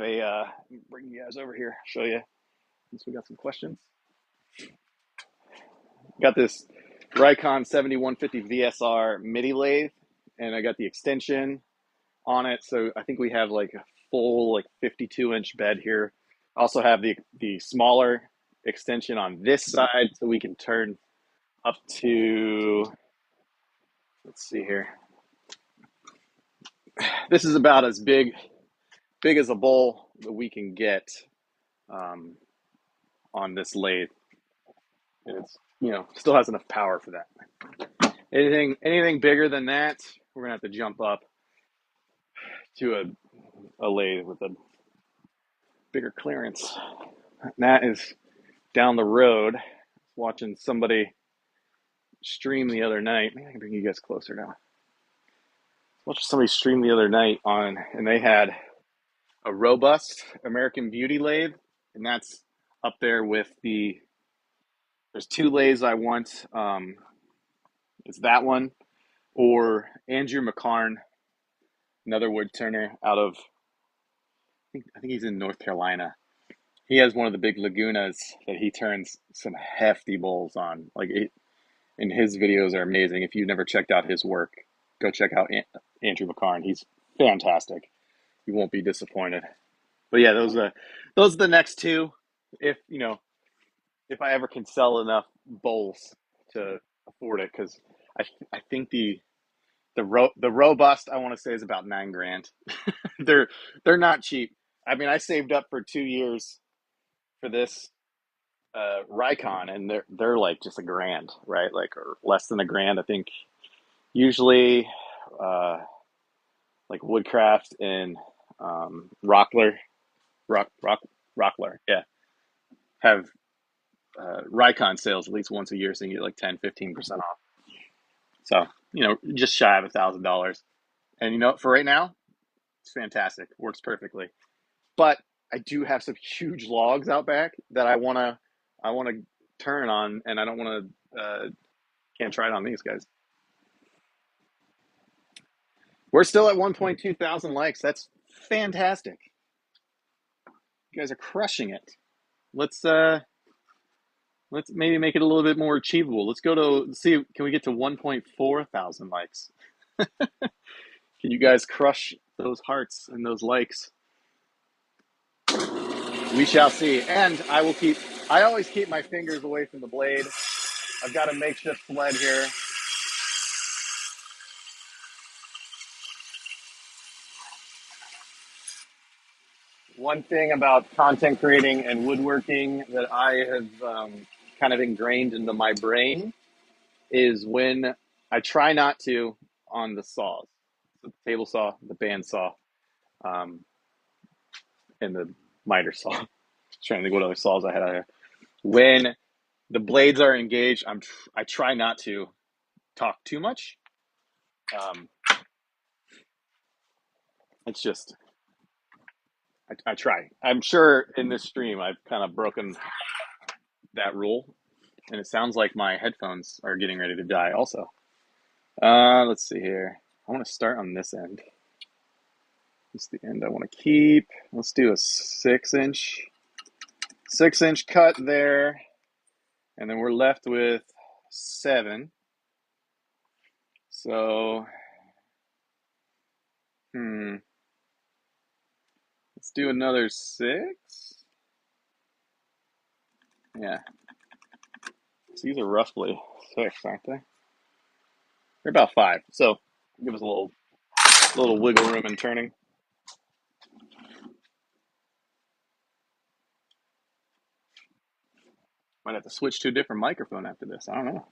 bring you guys over here, show you. Since we got some questions. Got this Rikon 7150 VSR MIDI lathe, and I got the extension on it. So I think we have like a full 52-inch bed here. I also have the smaller extension on this side, so we can turn up to. Let's see here. This is about as big as a bowl that we can get um, on this lathe. And it's still has enough power for that. Anything bigger than that, we're gonna have to jump up to a lathe with a bigger clearance. And that is down the road. Watching somebody stream the other night. Maybe I can bring you guys closer now. Watching somebody stream the other night and they had a robust American Beauty lathe, and that's up there with there's two lathes I want. It's that one or Andrew McCarn, another wood turner out of I think he's in North Carolina. He has one of the big Lagunas that he turns some hefty bowls on. And his videos are amazing. If you've never checked out his work, go check out Andrew McCarn. He's fantastic. You won't be disappointed. But yeah, those are the next two. If if I ever can sell enough bowls to afford it, because I think the robust I want to say is about $9,000. They're not cheap. I mean, I saved up for 2 years for this Rikon, and they're like just $1,000, right? Like or less than $1,000. I think usually like Woodcraft and Rockler, Rockler, yeah, have Rikon sales at least once a year, so you get like 10-15% off. So just shy of $1,000. And for right now, it's fantastic. Works perfectly. But I do have some huge logs out back that I wanna turn on, and I don't want to can't try it on these guys. We're still at 1.2 thousand likes. That's fantastic. You guys are crushing it. Let's maybe make it a little bit more achievable. Let's see, can we get to 1.4 thousand likes? Can you guys crush those hearts and those likes? We shall see. And I always keep my fingers away from the blade. I've got a makeshift sled here. One thing about content creating and woodworking that I have kind of ingrained into my brain is when I try not to on the saws, the table saw, the bandsaw, um, and the miter saw. Trying to think what other saws I had out here. When the blades are engaged, I try not to talk too much. Um, it's just I try. I'm sure in this stream I've kind of broken that rule, and it sounds like my headphones are getting ready to die. Also, let's see here. I want to start on this end. This is the end I want to keep. Let's do a 6-inch cut there, and then we're left with 7. So, let's do another 6. Yeah, so these are roughly 6, aren't they? They're about 5. So give us a little wiggle room in turning. Might have to switch to a different microphone after this. I don't know.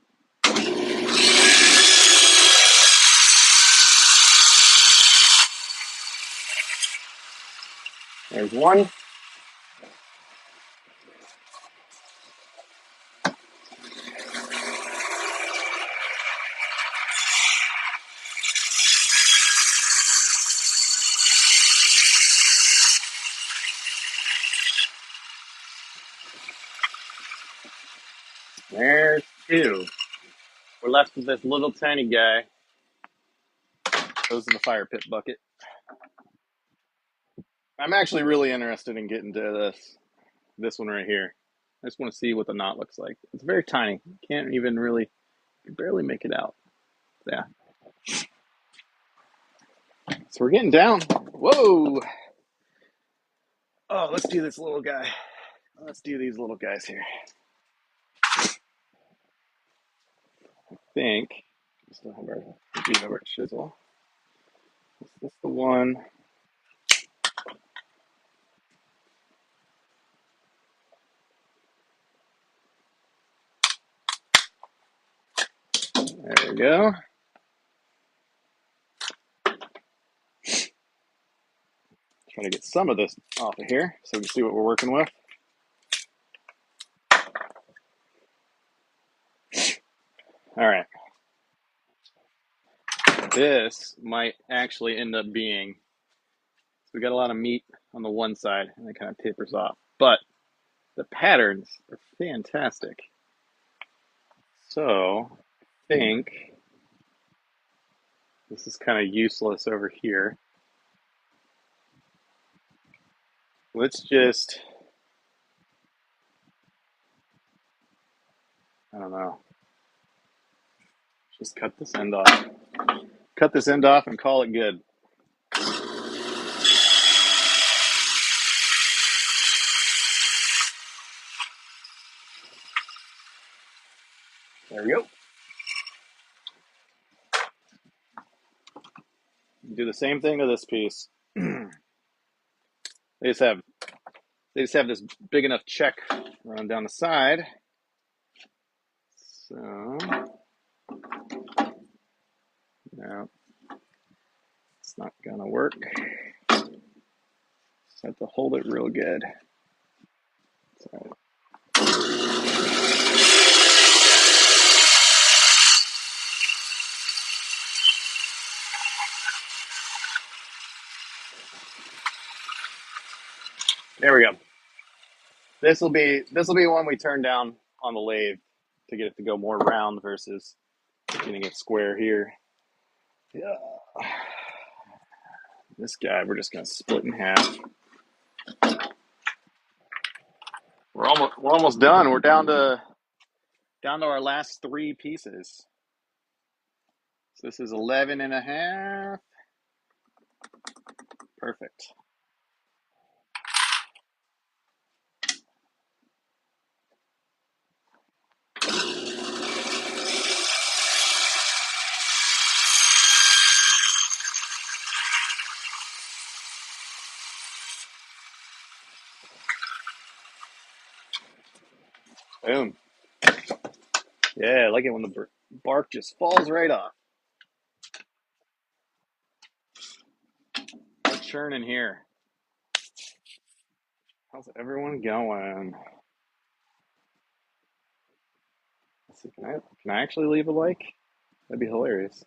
There's one. There's 2. We're left with this little tiny guy. Goes in the fire pit bucket. I'm actually really interested in getting to this one right here. I just want to see what the knot looks like. It's very tiny. Can't even really, barely make it out. Yeah. So we're getting down. Whoa. Oh, let's do this little guy. Let's do these little guys here. I think we still have our chisel. Is this the one? There we go. Try to get some of this off of here so we can see what we're working with. All right. This might actually end up being, we got a lot of meat on the one side and it kind of tapers off, but the patterns are fantastic. So I think this is kind of useless over here. Let's just, I don't know, just cut this end off. Cut this end off and call it good. There we go. Do the same thing to this piece. They just have this big enough check running down the side. So no, it's not gonna work. Just have to hold it real good. So, there we go. This will be one we turn down on the lathe to get it to go more round versus getting it square here. Yeah. This guy we're just gonna split in half. We're almost done. We're down to our last 3 pieces. So this is 11 and a half. Perfect. Boom. Yeah, I like it when the bark just falls right off. We're churning here. How's everyone going? Let's see, can I actually leave a like? That'd be hilarious.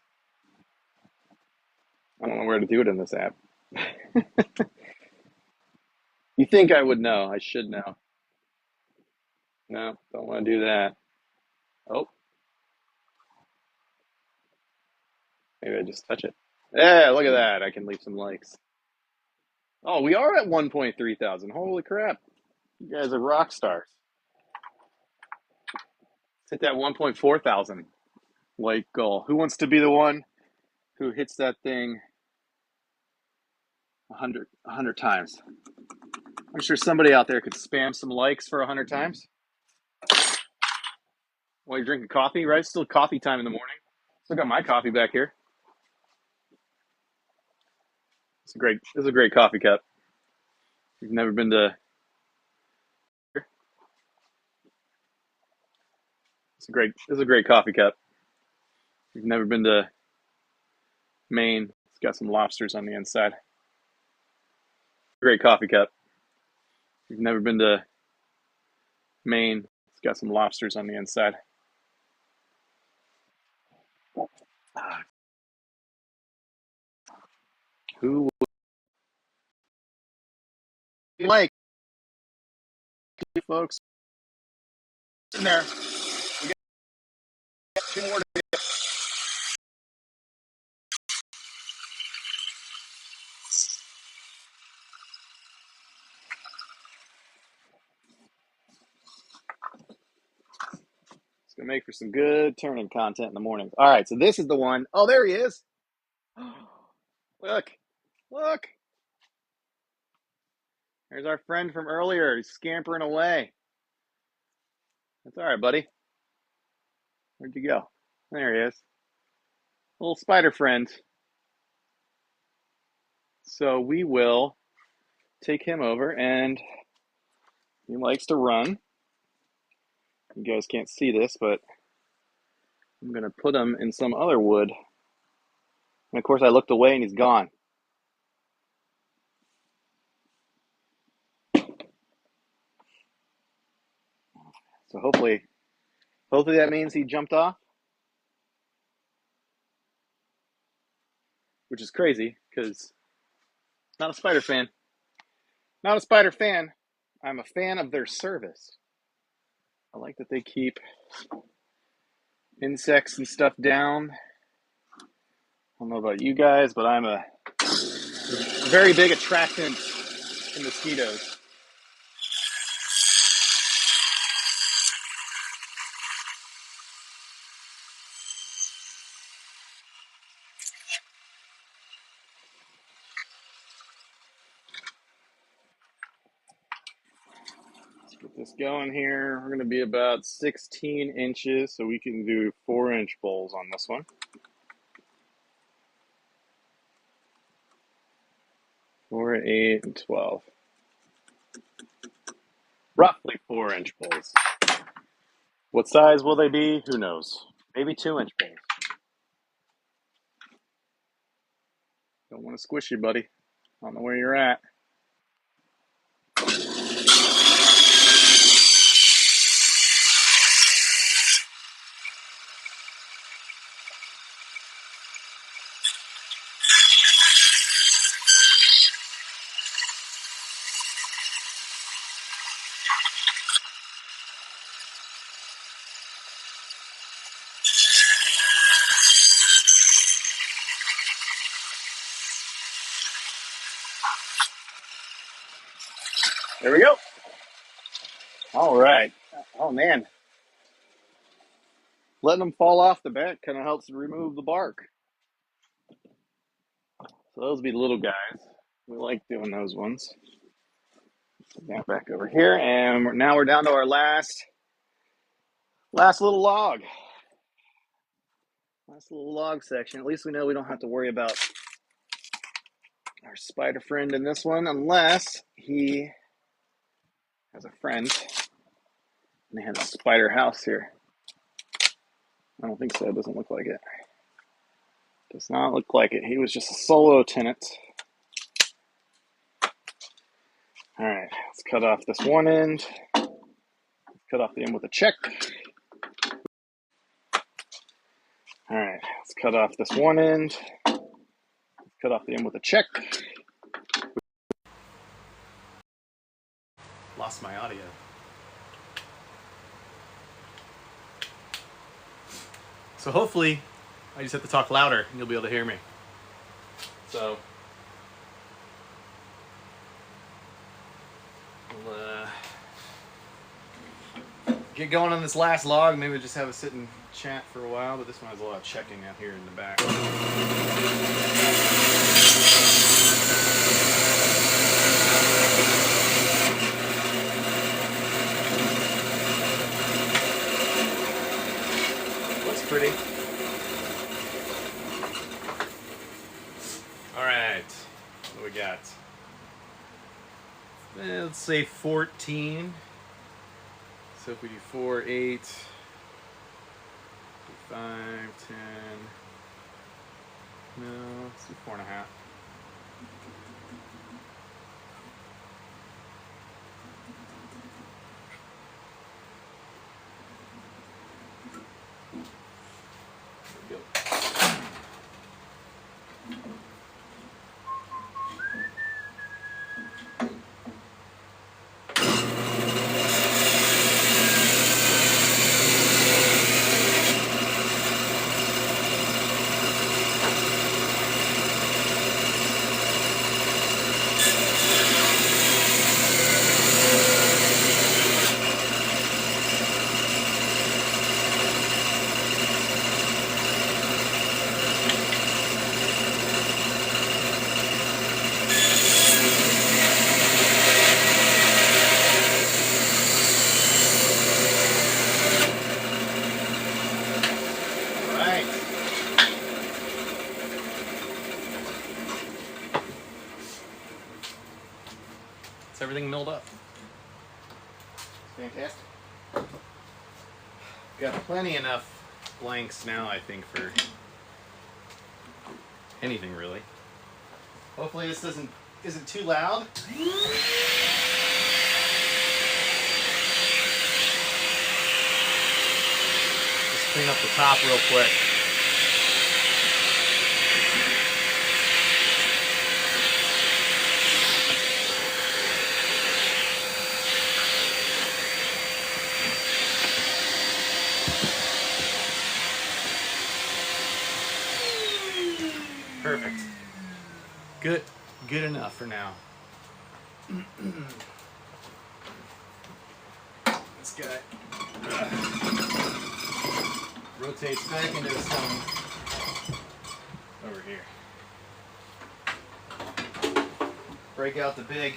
I don't know where to do it in this app. You think I would know? I should know. No, don't want to do that. Oh, maybe I just touch it. Yeah, look at that. I can leave some likes. Oh, we are at 1.3 thousand. Holy crap. You guys are rock stars. Let's hit that 1.4 thousand like goal. Who wants to be the one who hits that thing 100 times? I'm sure somebody out there could spam some likes for 100 times while you're drinking coffee, right? It's still coffee time in the morning. Still got my coffee back here. This is a great coffee cup. If you've never been to this is a great coffee cup. If you've never been to Maine, it's got some lobsters on the inside. Great coffee cup. If you've never been to Maine, it's got some lobsters on the inside. Who would like you folks in there? We got two more. It's gonna make for some good turning content in the mornings. All right, so this is the one. Oh, there he is. Look, look. There's our friend from earlier. He's scampering away. That's all right, buddy. Where'd you go? There he is. Little spider friend. So we will take him over, and he likes to run. You guys can't see this, but I'm going to put him in some other wood. And of course, I looked away and he's gone. So hopefully that means he jumped off, which is crazy because not a spider fan. Not a spider fan. I'm a fan of their service. I like that they keep insects and stuff down. I don't know about you guys, but I'm a very big attractant in mosquitoes. Let's get this going here. We're going to be about 16 inches, so we can do 4-inch bowls on this one. 4, 8, and 12. Roughly 4-inch bowls. What size will they be? Who knows? Maybe 2-inch bowls. Don't want to squish you, buddy. I don't know where you're at. There we go. All right. Oh, man. Letting them fall off the back kind of helps remove the bark. So those would be little guys. We like doing those ones. Put that back over here. And now we're down to our last little log. Last little log section. At least we know we don't have to worry about our spider friend in this one unless he has a friend and they have a spider house here. I don't think so. It doesn't look like it. Does not look like it. He was just a solo tenant. All right, let's cut off this one end. Cut off the end with a check. All right, let's cut off this one end. Cut off the end with a check. Lost my audio. So hopefully, I just have to talk louder and you'll be able to hear me. So, we'll get going on this last log. Maybe we'll just have a sit and chat for a while, but this one has a lot of checking out here in the back. Looks pretty. All right, what do we got? Let's say 14. So if we do 4, 8, 5, 10, no, let's do 4.5. There we go. Everything milled up. Fantastic. Got plenty enough blanks now, I think, for anything really. Hopefully this isn't too loud. Just clean up the top real quick. Perfect. Good enough for now. This guy rotates back into his home over here. Break out the big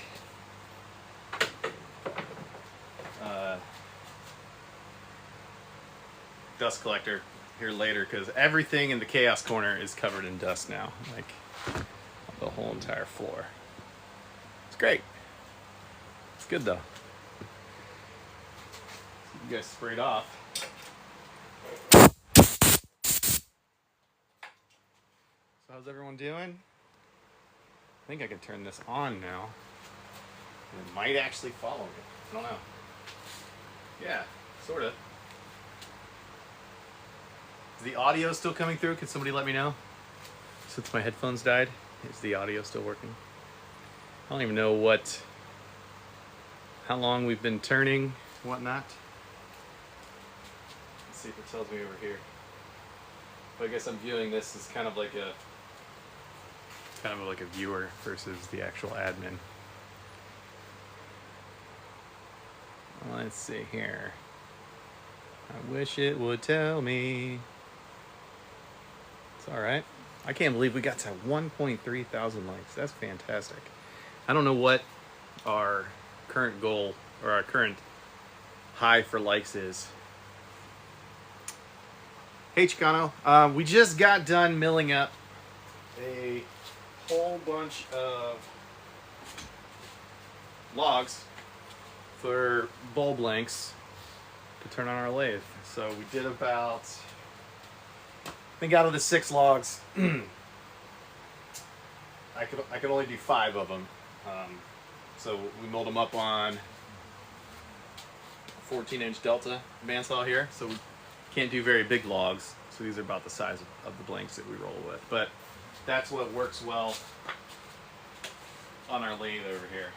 dust collector here later, because everything in the chaos corner is covered in dust now, like the whole entire floor. It's great. It's good though. You guys sprayed off. So how's everyone doing? I think I can turn this on now. It might actually follow me. I don't know. Yeah, sort of. Is the audio still coming through? Can somebody let me know? Since my headphones died, is the audio still working? I don't even know how long we've been turning, whatnot. Let's see if it tells me over here. But I guess I'm viewing this as kind of like a viewer versus the actual admin. Let's see here. I wish it would tell me. It's all right. I can't believe we got to 1.3 thousand likes. That's fantastic. I don't know what our current goal or our current high for likes is. Hey Chicano, we just got done milling up a whole bunch of logs for bulb lengths to turn on our lathe. So we did about, I think out of the 6 logs, I could only do 5 of them. So we milled them up on 14-inch Delta bandsaw here. So we can't do very big logs. So these are about the size of the blanks that we roll with. But that's what works well on our lathe over here.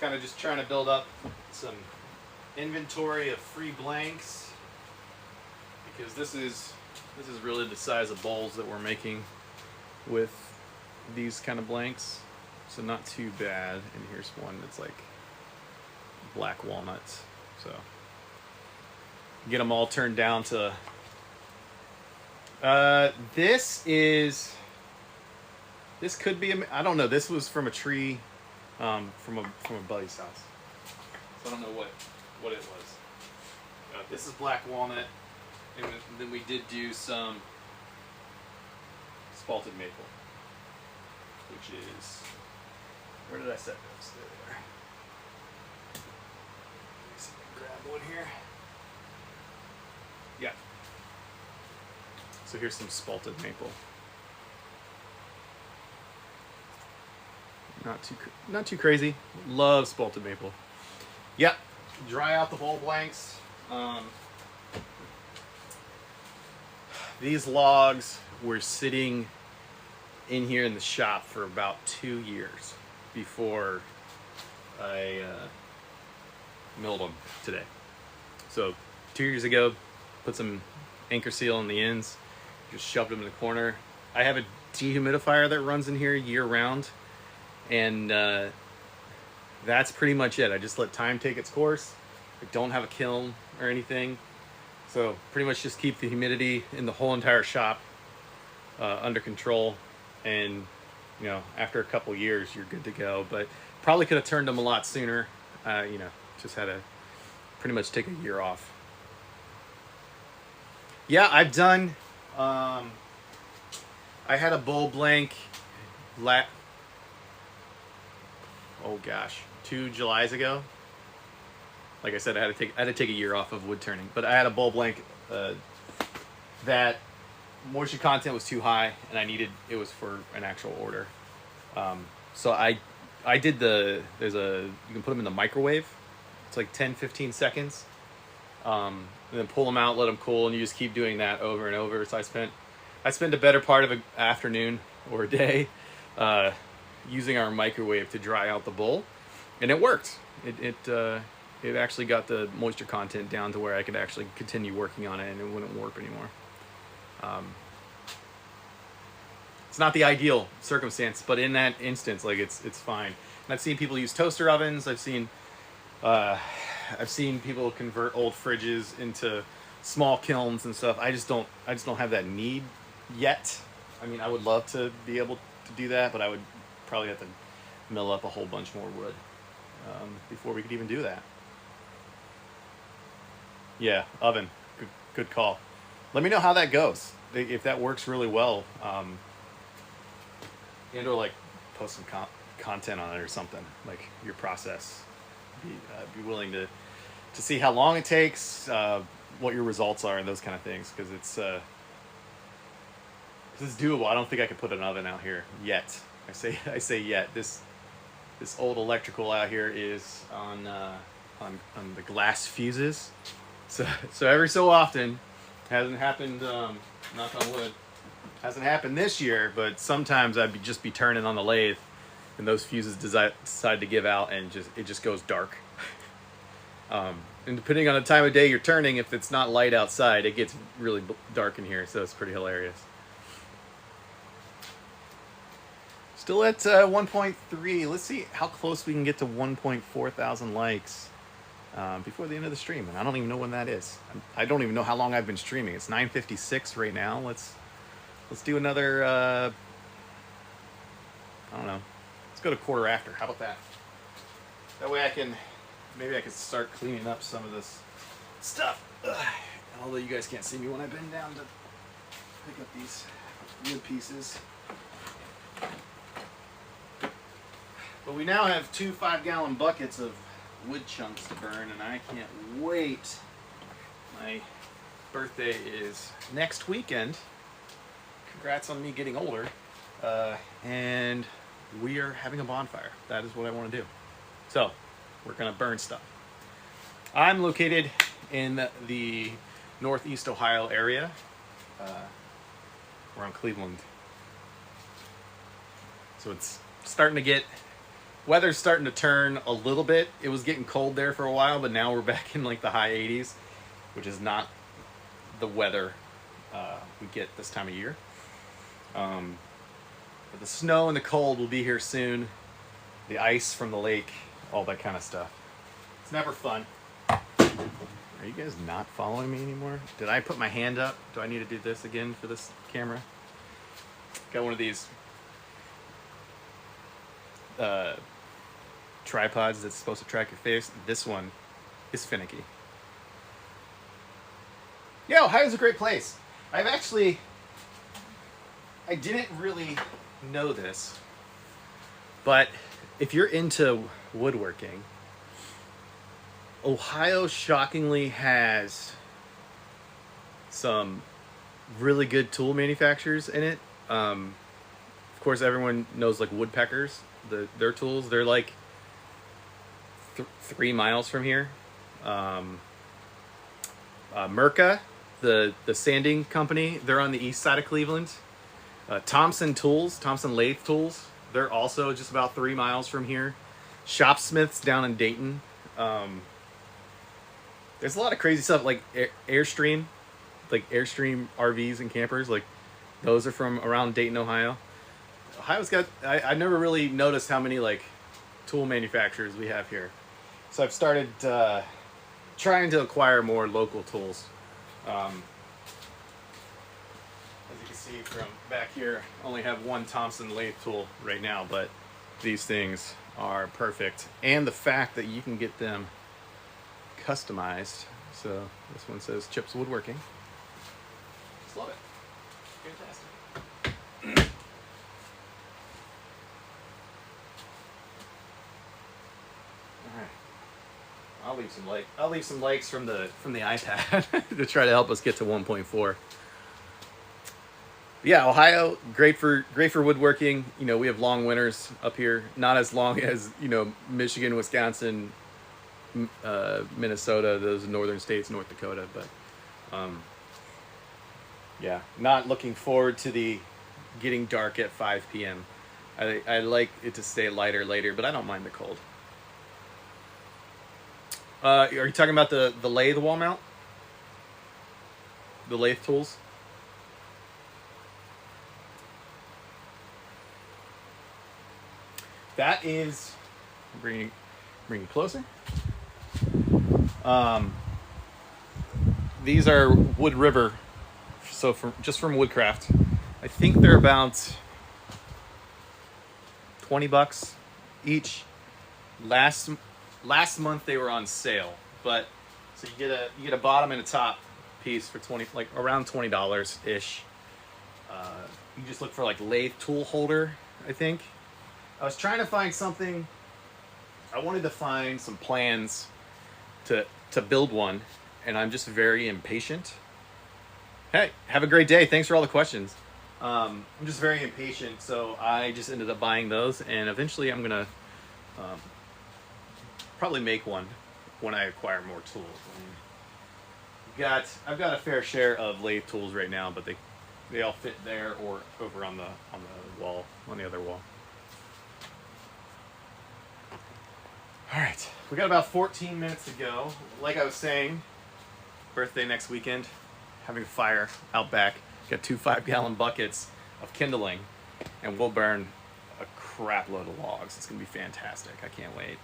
Kind of just trying to build up some inventory of free blanks, because this is really the size of bowls that we're making with these kind of blanks. So not too bad. And here's one that's like black walnuts. So get them all turned down to this could be I don't know, this was from a tree from a buddy's house, so I don't know what it was. This is black walnut, and then we did do some spalted maple, which is, where did I set those? There they are. Let me see if I can grab one here. Yeah. So here's some spalted maple. Not too crazy. Love spalted maple. Yep. Dry out the bowl blanks. These logs were sitting in here in the shop for about 2 years before I milled them today. So 2 years ago, put some anchor seal on the ends, just shoved them in the corner. I have a dehumidifier that runs in here year round, and that's pretty much it. I just let time take its course. I don't have a kiln or anything, so pretty much just keep the humidity in the whole entire shop under control, and you know, after a couple years you're good to go. But probably could have turned them a lot sooner. You know, just had to pretty much take a year off. Yeah, I've done I had a bowl blank oh gosh, 2 Julys ago. Like I said, I had to take a year off of wood turning, but I had a bowl blank that moisture content was too high, and it was for an actual order. So I did you can put them in the microwave. It's like 10-15 seconds. And then pull them out, let them cool, and you just keep doing that over and over. So I spent a better part of an afternoon or a day using our microwave to dry out the bowl, and it worked. It actually got the moisture content down to where I could actually continue working on it, and it wouldn't warp anymore. It's not the ideal circumstance, but in that instance, like it's fine. And I've seen people use toaster ovens. I've seen people convert old fridges into small kilns and stuff. I just don't have that need yet. I mean, I would love to be able to do that, but I would probably have to mill up a whole bunch more wood before we could even do that. Yeah, oven. Good call. Let me know how that goes. If that works really well, and or like post some content on it or something, like your process. Be willing to see how long it takes, what your results are, and those kind of things, because it's doable. I don't think I could put an oven out here yet. I say yet. This old electrical out here is on the glass fuses. So every so often, hasn't happened. Knock on wood, hasn't happened this year. But sometimes I'd just be turning on the lathe, and those fuses decide to give out, and it just goes dark. And depending on the time of day you're turning, if it's not light outside, it gets really dark in here. So it's pretty hilarious. Still at 1.3. Let's see how close we can get to 1.4 thousand likes before the end of the stream. And I don't even know when that is. I don't even know how long I've been streaming. It's 9:56 right now. Let's do another. I don't know. Let's go to quarter after. How about that? That way maybe I can start cleaning up some of this stuff. Although you guys can't see me when I bend down to pick up these wood pieces. But we now have 2 5-gallon buckets of wood chunks to burn, and I can't wait. My birthday is next weekend. Congrats on me getting older. And we are having a bonfire. That is what I want to do. So we're going to burn stuff. I'm located in the Northeast Ohio area, around Cleveland. So it's starting to get, weather's starting to turn a little bit. It was getting cold there for a while, but now we're back in like the high 80s, which is not the weather we get this time of year. But the snow and the cold will be here soon. The ice from the lake, all that kind of stuff. It's never fun. Are you guys not following me anymore? Did I put my hand up? Do I need to do this again for this camera? Got one of these tripods that's supposed to track your face. This one is finicky. Yeah, Ohio's a great place. I didn't really know this, but if you're into woodworking, Ohio shockingly has some really good tool manufacturers in it. Of course, everyone knows like woodpeckers, their tools. They're like 3 miles from here. Merca, the sanding company, they're on the east side of Cleveland. Thompson Lathe Tools, they're also just about 3 miles from here. Shopsmiths down in Dayton. There's a lot of crazy stuff like Airstream RVs and campers. Like those are from around Dayton, Ohio. Ohio's got, I've never really noticed how many like tool manufacturers we have here. So I've started trying to acquire more local tools. As you can see from back here, I only have one Thompson lathe tool right now, but these things are perfect. And the fact that you can get them customized. So this one says Chips Woodworking. Just love it. Fantastic. All right. I'll leave some likes from the iPad to try to help us get to 1.4. Yeah, Ohio, great for woodworking. You know, we have long winters up here, not as long as, you know, Michigan, Wisconsin, Minnesota, those northern states, North Dakota, but yeah, not looking forward to the getting dark at 5 p.m. I like it to stay lighter later, but I don't mind the cold. Are you talking about the lathe wall mount? The lathe tools? That is, bring it closer. These are Wood River, so just from Woodcraft. I think they're about $20 each. Last month they were on sale, but so you get a bottom and a top piece for around $20 ish. You just look for like lathe tool holder, I think. I was trying to find something. I wanted to find some plans to build one, and I'm just very impatient. Hey, have a great day. Thanks for all the questions. I'm just very impatient, so I just ended up buying those, and eventually I'm gonna probably make one when I acquire more tools. I've got a fair share of lathe tools right now, but they all fit there or over on the wall, on the other wall. All right, we got about 14 minutes to go. Like I was saying, birthday next weekend, having a fire out back. Got 2 5-gallon buckets of kindling, and we'll burn a crap load of logs. It's gonna be fantastic. I can't wait.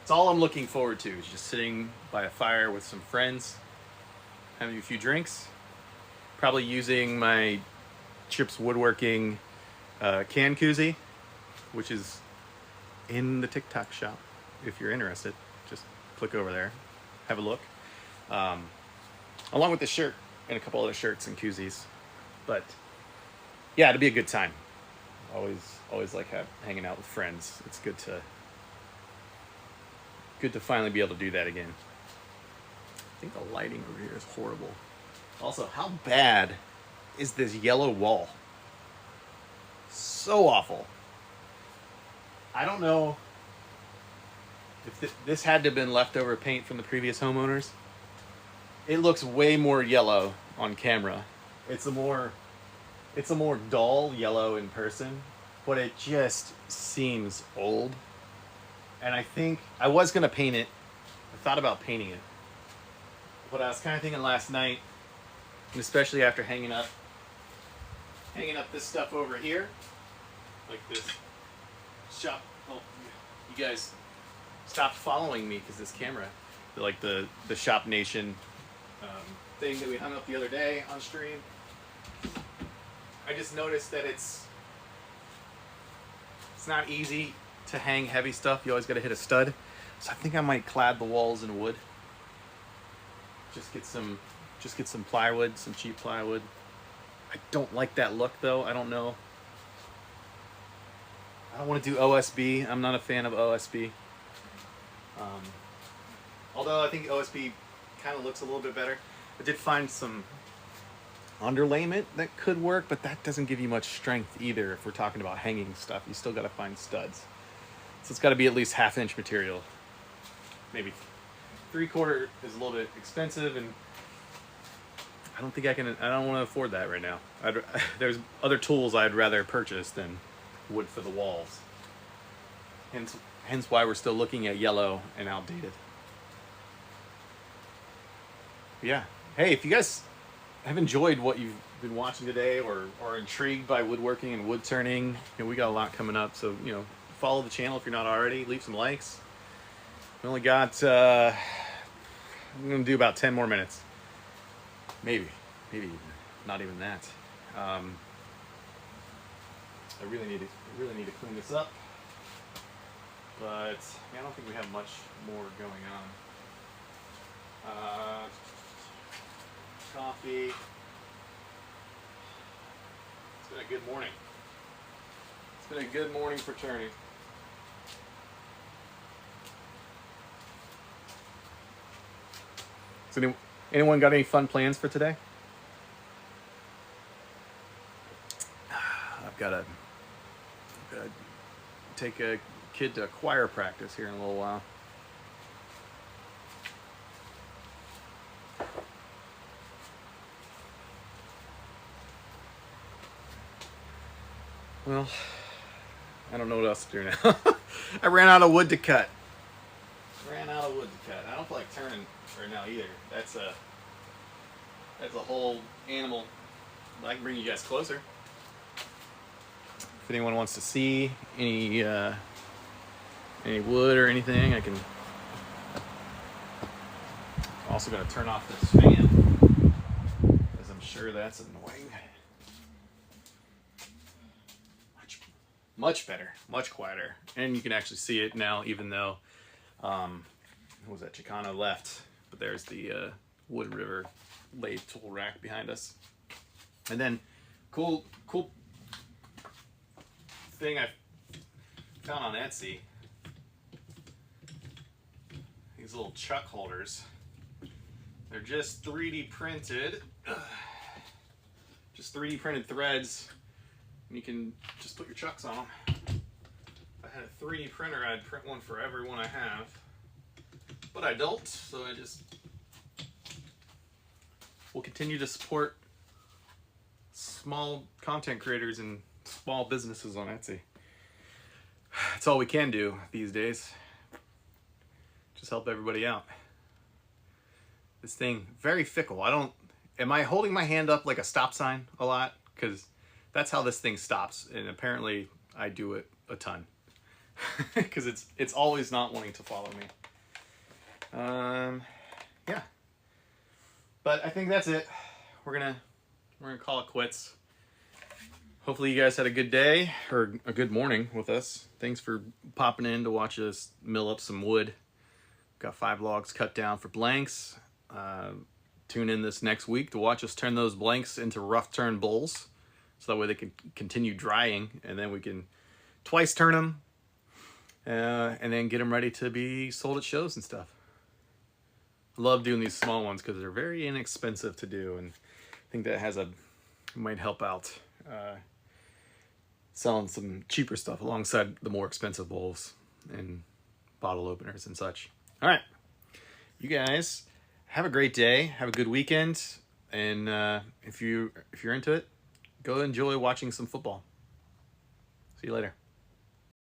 It's all I'm looking forward to, is just sitting by a fire with some friends, having a few drinks, probably using my Chips Woodworking can koozie, which is in the TikTok shop. If you're interested, just click over there, have a look. Along with the shirt and a couple other shirts and koozies. But yeah, it'll be a good time. Always like hanging out with friends. It's good to finally be able to do that again. I think the lighting over here is horrible. Also, how bad is this yellow wall? So awful. I don't know if this had to have been leftover paint from the previous homeowners. It looks way more yellow on camera. It's a more dull yellow in person, but it just seems old. And I think I was gonna paint it. I thought about painting it, but I was kind of thinking last night, and especially after hanging up this stuff over here, like this shop. Oh, you guys stopped following me because this camera, like the Shop Nation thing that we hung up the other day on stream. I just noticed that it's not easy to hang heavy stuff. You always got to hit a stud. So I think I might clad the walls in wood. Just get some plywood, some cheap plywood. I don't like that look though. I don't know. I don't want to do OSB. I'm not a fan of OSB. Although I think OSB kind of looks a little bit better. I did find some underlayment that could work, but that doesn't give you much strength either. If we're talking about hanging stuff, you still got to find studs. So it's got to be at least 1/2 inch material. Maybe 3/4 is a little bit expensive, and I don't think I can. I don't want to afford that right now. There's other tools I'd rather purchase than wood for the walls. Hence why we're still looking at yellow and outdated. Yeah. Hey, if you guys have enjoyed what you've been watching today, or intrigued by woodworking and wood turning, we got a lot coming up. So follow the channel if you're not already. Leave some likes. We only got. I'm gonna do about 10 more minutes. Maybe not even that. I really need to clean this up. But I don't think we have much more going on. Coffee. It's been a good morning. It's been a good morning for turning. So anyone got any fun plans for today? I've got to take a kid to choir practice here in a little while. Well, I don't know what else to do now. I ran out of wood to cut. I don't feel like turning right now either. That's a whole animal. I can bring you guys closer. If anyone wants to see any wood or anything, I can. I'm also going to turn off this fan, because I'm sure that's annoying. Much better, much quieter, and you can actually see it now, even though what was that, Chicano left, but there's the Wood River lathe tool rack behind us. And then cool thing I found on Etsy, these little chuck holders. They're just 3D printed, just 3D printed threads, and you can just put your chucks on them. If I had a 3D printer, I'd print one for every one I have, but I don't, so I just will continue to support small content creators and small businesses on Etsy. That's all we can do these days. Just help everybody out. This thing, very fickle. Am I holding my hand up like a stop sign a lot? Because that's how this thing stops, and apparently I do it a ton. Because it's always not wanting to follow me. Yeah. But I think that's it. We're gonna call it quits. Hopefully you guys had a good day, or a good morning with us. Thanks for popping in to watch us mill up some wood. Got 5 logs cut down for blanks. Tune in this next week to watch us turn those blanks into rough turn bowls, so that way they can continue drying, and then we can twice turn them, and then get them ready to be sold at shows and stuff. I love doing these small ones because they're very inexpensive to do, and I think that might help out selling some cheaper stuff alongside the more expensive bowls and bottle openers and such. All right, you guys have a great day. Have a good weekend. And if you're into it, go enjoy watching some football. See you later.